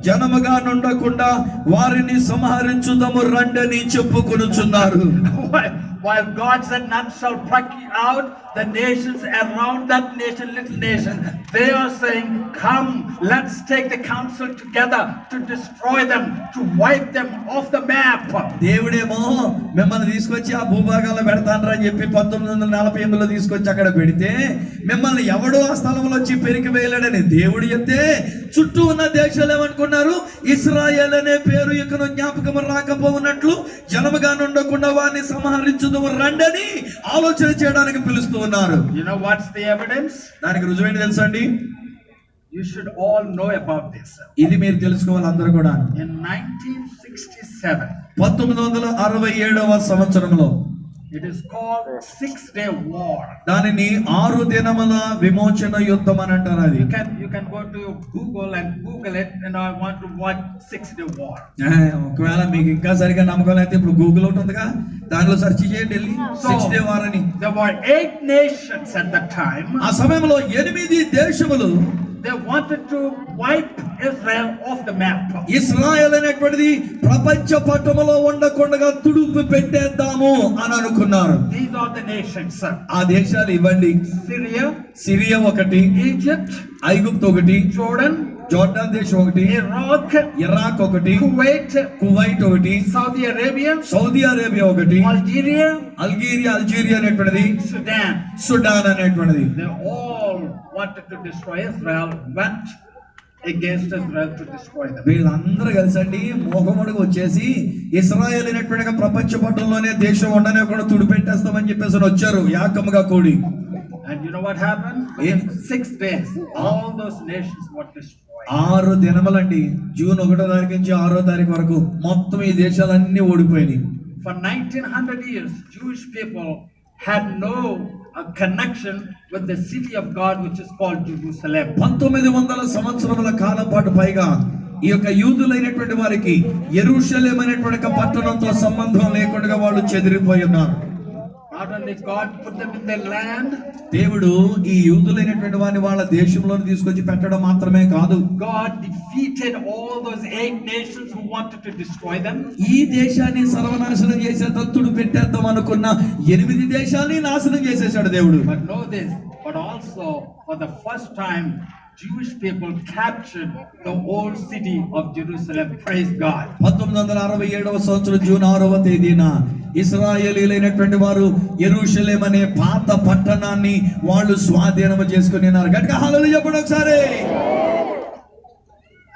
జనముగా నుండకుండా వారిని సంహరించుదము రండని చెప్పుకొనుచున్నారు. While God said none shall pluck you out, the nations around that nation, little nation, they are saying, come, let's take the council together to destroy them, to wipe them off the map. దేవుడేమో మిమ్మల్ని తీసుకొచ్చి ఆ భూభాగాల్లో పెడతానరా అని చెప్పి 1948లో తీసుకొచ్చి అక్కడ పెడితే మిమ్మల్ని ఎవడో ఆ స్థలంలో వచ్చి పెరికి వేయలేడని దేవుడు చెప్తే చుట్టూ ఉన్న దేశాలు ఏమనుకున్నారు, ఇశ్రాయేల్ అనే పేరు ఇకను జ్ఞాపకం రాకపోవునట్లు జనముగా ఉండకుండా వారిని సంహరించుదాము రండని ఆలోచన చేయడానికి పిలుస్తూ ఉన్నారు. You know what's the evidence? దానికి రుజువేంటి తెలుసా అండి? You should all know about this. ఇది మీరు తెలుసుకోవాలి అందరూ కూడా. In 1967, 1967వ సంవత్సరంలో it is called 6-day war. దానిని 6 దినముల విమోచన యుద్ధం అని అంటారు. అది You can go to Google and Google it, and I want to watch 6-day war. ఒకవేళ మీకు ఇంకా సరిగా నమ్మకం అయితే ఇప్పుడు గూగుల్ ఒకటి ఉందిగా, దానిలో సెర్చ్ చేయండి వెళ్ళి 6 డే వార్ అని. There were 8 nations at that time. ఆ సమయంలో 8 దేశములు they wanted to wipe Israel off the map. Israel అనేటువంటిది ప్రపంచ పటములో ఉండకుండా తుడుపు పెట్టేద్దాము అని అనుకున్నారు. These are the nations. ఆ దేశాలు ఇవ్వండి. సిరియా ఒకటి, Egypt, ఐగుప్తు ఒకటి, జోర్డాన్ దేశం ఒకటి, ఇరాక్ ఒకటి, కువైట్ ఒకటి, సౌదీ అరేబియా ఒకటి, అల్జీరియా అనేటువంటిది, సుడాన్ అనేటువంటిది. They all wanted to destroy Israel, went against Israel to destroy them. వీళ్ళందరూ కలిసండి మోహముడికి వచ్చేసి ఇశ్రాయేల్ అనేటువంటి ప్రపంచ పటంలోనే దేశం ఉండనే తుడిపెట్టేస్తామని చెప్పేసి వచ్చారు యాకముగా కూడి. And you know what happened? In 6 days, all those nations were destroyed. 6 దినములండి, June 1వ తారీఖు నుంచి 6వ తారీఖు వరకు మొత్తం ఈ దేశాలన్నీ ఓడిపోయినాయి. For 1900 years, Jewish people had no connection with the city of God, which is called Jerusalem. 1900 సంవత్సరముల కాలం పాటు పైగా ఈ యొక్క యూదులైనటువంటి వారికి యెరూషలేము అనేటువంటి పట్టణంతో సంబంధం లేకుండా వాళ్ళు చెదిరిపోయి ఉన్నారు. Not only God put them in their land, దేవుడు ఈ యూదులైనటువంటి వారిని వాళ్ళ దేశంలో తీసుకొచ్చి పెట్టడం మాత్రమే కాదు, God defeated all those 8 nations who wanted to destroy them. ఈ దేశాన్ని సర్వనాశనం చేసే దత్తుడు పెట్టేద్దాం అనుకున్న 8 దేశాలని నాశనం చేసేసాడు దేవుడు. But know this, but also for the first time Jewish people captured the old city of Jerusalem. Praise God. 1967వ సంవత్సరం జూన్ 6వ తేదీన ఇశ్రాయేలీయులైనటువంటి వారు యెరూషలేము అనే పాత పట్టణాన్ని వాళ్ళు స్వాధీనము చేసుకున్నారు. గట్టిగా హల్లెలూయా చెప్పండి ఒకసారి.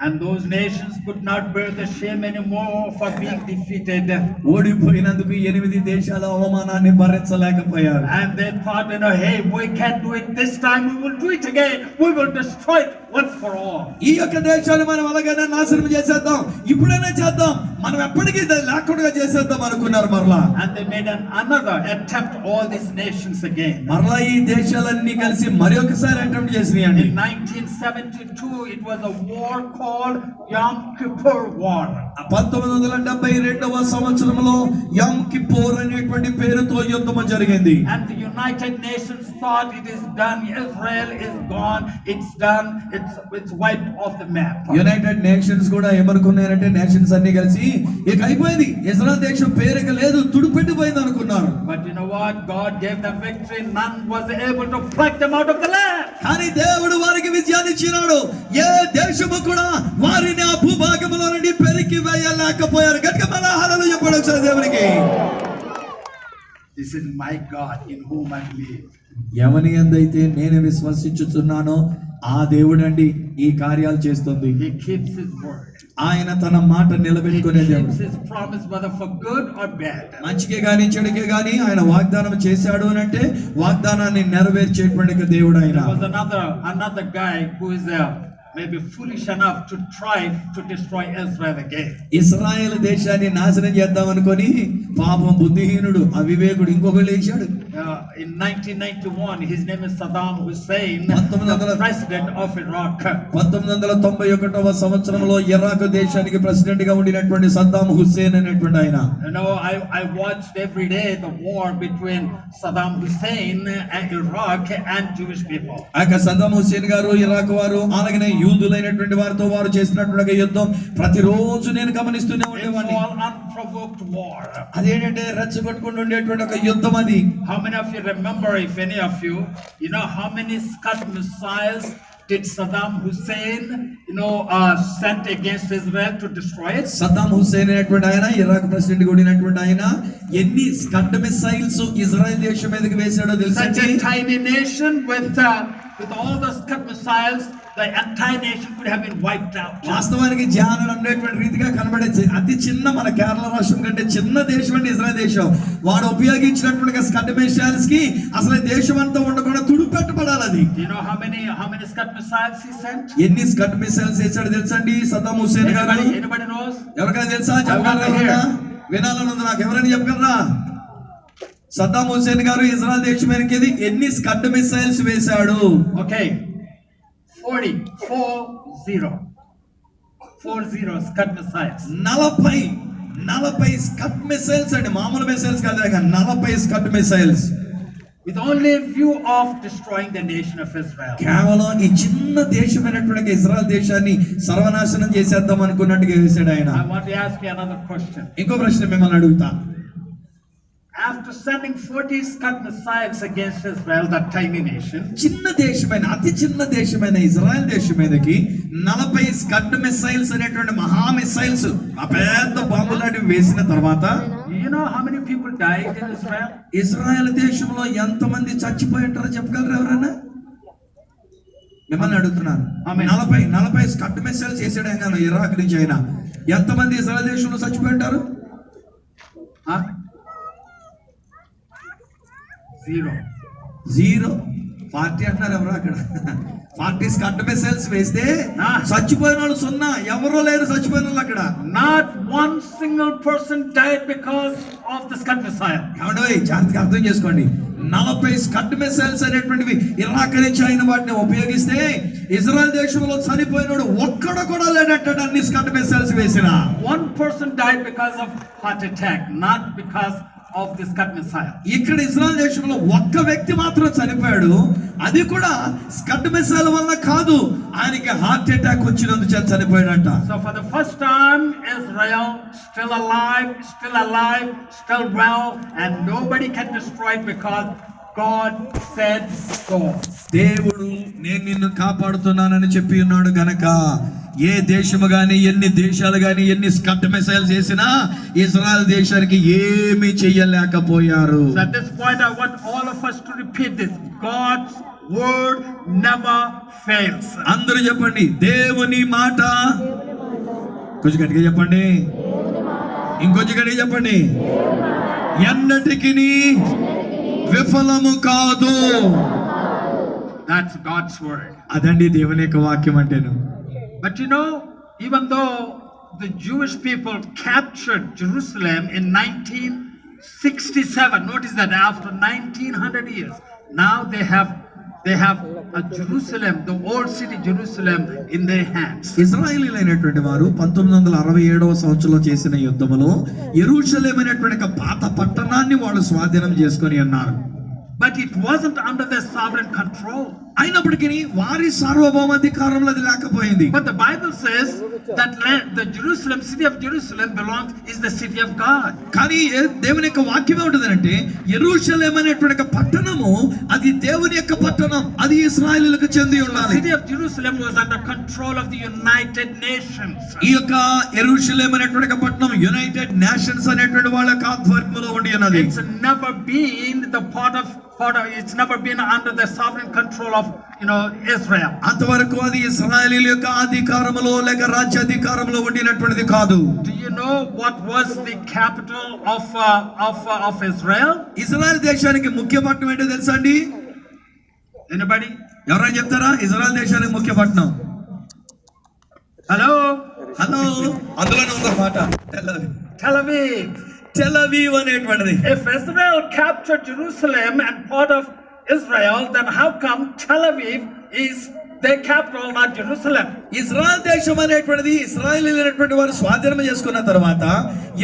And those nations could not bear the shame anymore for being defeated. ఓడిపోయినందుకు 8 దేశాల అవమానాన్ని భరించలేకపోయారు. And they thought, hey, we can't do it this time. We will do it again. We will destroy it once for all. ఈ యొక్క దేశాన్ని మనం అలాగైనా నాశనం చేసేద్దాం, ఇప్పుడైనా చేద్దాం, మనం ఎప్పటికీ లేకుండా చేసేద్దాం అనుకున్నారు మరలా. And they made another attempt, all these nations again. మరలా ఈ దేశాలన్నీ కలిసి మరొకసారి attempt చేసినాయండి. In 1970 1972, it was a war called Yom Kippur War. 1972వ సంవత్సరంలో యమ్ కిప్పూర్ అనేటువంటి పేరుతో యుద్ధం జరిగింది. And the United Nations thought it is done. Israel is gone. It's done. It's wiped off the map. United nations కూడా ఏమనుకున్నారంటే nations అన్ని కలిసి ఇక అయిపోయింది, ఇజ్రాయెల్ దేశం పేరుగా లేదు, తుడిపెట్టిపోయింది అనుకున్నారు. But you know what? God gave them victory. None was able to pluck them out of the land. కానీ దేవుడు వారికి విజయాన్ని ఇచ్చినాడు. ఏ దేశము కూడా వారిని ఆ భూభాగంలో నుండి పెరికి వేయలేకపోయారు. గట్టిగా మన హల్లెలూయా చెప్పండి ఒకసారి దేవునికి. This is my God in whom I believe. ఎవని యందైతే నేను విశ్వసించుచున్నానో ఆ దేవుడండి ఈ కార్యాలు చేస్తుంది. He keeps his word. ఆయన తన మాట నిలబెట్టుకునే He దేవుడు. keeps his promise whether for good or bad. మంచికే గాని చెడుకే గాని ఆయన వాగ్దానం చేశాడు అని అంటే వాగ్దానాన్ని నెరవేర్చేటువంటి దేవుడు ఆయన. There was another guy who is maybe foolish enough to try to destroy Israel again. Israel దేశాన్ని నాశనం చేద్దాం అనుకొని పాపం బుద్ధిహీనుడు అవివేకుడు ఇంకొకడు లేచాడు. In 1991, his name is Saddam Hussein, the president of Iraq. 1991వ సంవత్సరంలో ఇరాక్ దేశానికి ప్రెసిడెంట్ గా ఉండినటువంటి సద్దాం హుస్సేన్ అనేటువంటి ఆయన. You know, I watched every day the war between Saddam Hussein and Iraq and Jewish people. ఆ సద్దాం హుస్సేన్ గారు ఇరాక్ వారు అలాగనే యూదులైనటువంటి వారితో వారు చేసినటువంటి యుద్ధం ప్రతిరోజు నేను గమనిస్తూనే ఉండేవాడిని. All unprovoked war. అదేంటంటే రెచ్చగొట్టుకుంటూ ఉండేటువంటి ఒక యుద్ధం అది. How many of you remember, if any of you, know how many Scud missiles did Saddam Hussein, sent against Israel to destroy it? Saddam Hussain అనేటువంటి ఆయన ఇరాక్ ప్రెసిడెంట్ గా ఉండినటువంటి ఆయన ఎన్ని స్కడ్ మిసైల్స్ ఇజ్రాయెల్ దేశం మీదకి వేశాడో తెలుసా? Such a tiny nation with all the Scud missiles, the entire nation could have been wiped out. వాస్తవానికి జానుడు అనేటువంటి రీతిగా కనబడే అతి చిన్న మన కేరళ రాష్ట్రం కంటే చిన్న దేశం అంటే ఇజ్రాయెల్ దేశం. వాడు ఉపయోగించినటువంటి స్కడ్ మిసైల్స్ కి అసలు దేశం అంతా ఉండకుండా తుడిపెట్టబడాలి అది. Do you know how many Scud missiles he sent? ఎన్ని స్కడ్ మిసైల్స్ వేసాడు తెలుసండి సద్దాం హుస్సేన్ గారు? Anybody knows? ఎవరికైనా తెలుసా? చెప్పగలరా? వినాలని ఉంది నాకు. ఎవరైనా చెప్పగలరా? సద్దాం హుస్సేన్ గారు ఇజ్రాయెల్ దేశం మీదకి ఎన్ని స్కడ్ మిసైల్స్ వేశాడు? Okay, 40 Scud missiles. 40 Scud missiles అండి, మామూలు మిసైల్స్ కాదు, 40 Scud missiles. With only a view of destroying the nation of Israel. కేవలం ఈ చిన్న దేశమైనటువంటి ఇజ్రాయెల్ దేశాన్ని సర్వనాశనం చేసేద్దాం అనుకున్నట్టుగా వేశాడు ఆయన. I want to ask you another question. ఇంకో ప్రశ్న మిమ్మల్ని అడుగుతా. After sending 40 Scud missiles against Israel, that tiny nation, చిన్న దేశమైన అతి చిన్న దేశమైన ఇజ్రాయెల్ దేశం మీదకి 40 స్కడ్ మిసైల్స్ అనేటువంటి మహా మిసైల్స్ ఆ పెద్ద బాంబులు లాంటివి వేసిన తర్వాత you know how many people died in Israel? Israel దేశంలో ఎంతమంది చచ్చిపోయి ఉంటారో చెప్పగలరు ఎవరైనా? మిమ్మల్ని అడుగుతున్నాను. 40 స్కడ్ మిసైల్స్ వేసాడు ఆయన ఇరాక్ నుంచి. ఆయన ఎంతమంది ఇజ్రాయెల్ దేశంలో చచ్చిపోయి ఉంటారు? జీరో. 40 అంటున్నారు ఎవరు అక్కడ? 40 స్కడ్ మిసైల్స్ వేస్తే చచ్చిపోయిన వాళ్ళు 0. ఎవరో లేరు చచ్చిపోయిన వాళ్ళు అక్కడ. Not one single person died because of the Scud missile. ఏమండి జాగ్రత్తగా అర్థం చేసుకోండి. 40 స్కడ్ మిసైల్స్ అనేటువంటివి ఇరాక్ నుంచి ఆయన వాటిని ఉపయోగిస్తే ఇజ్రాయెల్ దేశంలో చనిపోయినాడు ఒక్కడు కూడా లేనట్టు అన్ని స్కడ్ మిసైల్స్ వేసిన. One person died because of heart attack, not because of the Scud missile. ఇక్కడ ఇజ్రాయెల్ దేశంలో ఒక్క వ్యక్తి మాత్రం చనిపోయాడు, అది కూడా స్కడ్ మిసైల్ వల్ల కాదు, ఆయనకి హార్ట్ అటాక్ వచ్చినందుకు చనిపోయాడంట. So for the first time Israel still alive, still well, and nobody can destroy it because God said so. దేవుడు నేను నిన్ను కాపాడుతున్నానని చెప్పి ఉన్నాడు గనక ఏ దేశము గాని ఎన్ని దేశాలు గాని ఎన్ని స్కడ్ మిసైల్స్ చేసినా ఇజ్రాయెల్ దేశానికి ఏమీ చేయలేకపోయారు. So at this point I want all of us to repeat this. God's word never fails. అందరూ చెప్పండి, దేవుని మాట. కొంచెం గట్టిగా చెప్పండి, ఇంకొంచెం గట్టిగా చెప్పండి. ఎన్నటికి విఫలము కాదు. That's God's word. అదండి దేవుని యొక్క వాక్యం అంటేను. But even though the Jewish people captured Jerusalem in 1967, notice that after 1900 years, now they have they have Jerusalem, the old city Jerusalem in their hands. ఇజ్రాయేలీలైనటువంటి వారు 1967వ సంవత్సరంలో చేసిన యుద్ధములో యెరూషలేము అనేటువంటి ఒక పాత పట్టణాన్ని వాళ్ళు స్వాధీనం చేసుకొని ఉన్నారు. But it wasn't under their sovereign control. అయినప్పటికీ వారి సార్వభౌమాధికారంలో అది లేకపోయింది. But the Bible says that land, the Jerusalem, city of Jerusalem is the city of God. కానీ దేవుని యొక్క వాక్యం ఏముంటుందంటే యెరూషలేము అనేటువంటి ఒక పట్టణము అది దేవుని యొక్క పట్టణం, అది ఇశ్రాయేలీయులకు చెంది The ఉండాలి. city of Jerusalem was under control of the United Nations. ఈ యొక్క యెరూషలేము అనేటువంటి ఒక పట్టణం యునైటెడ్ నేషన్స్ అనేటువంటి వాళ్ళ యొక్క ఆధ్వర్యంలో ఉండి ఉన్నది. It's never been the it's never been under the sovereign control of Israel. అంతవరకు అది ఇశ్రాయేలీయుల యొక్క అధికారములో లేక రాజ్యాధికారంలో ఉండినటువంటిది కాదు. Do you know what was the capital of Israel? Israel దేశానికి ముఖ్య పట్టణం ఏంటో తెలుసా అండి? Anybody? ఎవరైనా చెప్తారా? ఇజ్రాయెల్ దేశానికి ముఖ్య పట్టణం. హలో అందులోనే ఉందన్నమాట. Tel Aviv. టెల్ అవీవ్ అనేటువంటిది. If Israel captured Jerusalem and part of Israel, then how come Tel Aviv is their capital, not Jerusalem? Israel దేశం అనేటువంటిది ఇశ్రాయేలీయులైనటువంటి వారు స్వాధీనం చేసుకున్న తర్వాత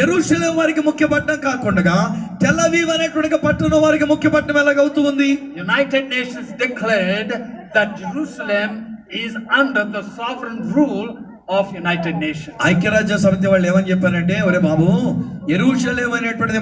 యెరూషలేము వారికి ముఖ్య పట్టణం కాకుండా టెల్ అవీవ్ అనేటువంటి పట్టణం వారికి ముఖ్య పట్టణం ఎలాగవుతుంది? United Nations declared that Jerusalem is under the sovereign rule of United Nations. ఐక్యరాజ్య సమితి వాళ్ళు ఏమని చెప్పారంటే, ఒరే బాబు యెరూషలేము అనేటువంటిది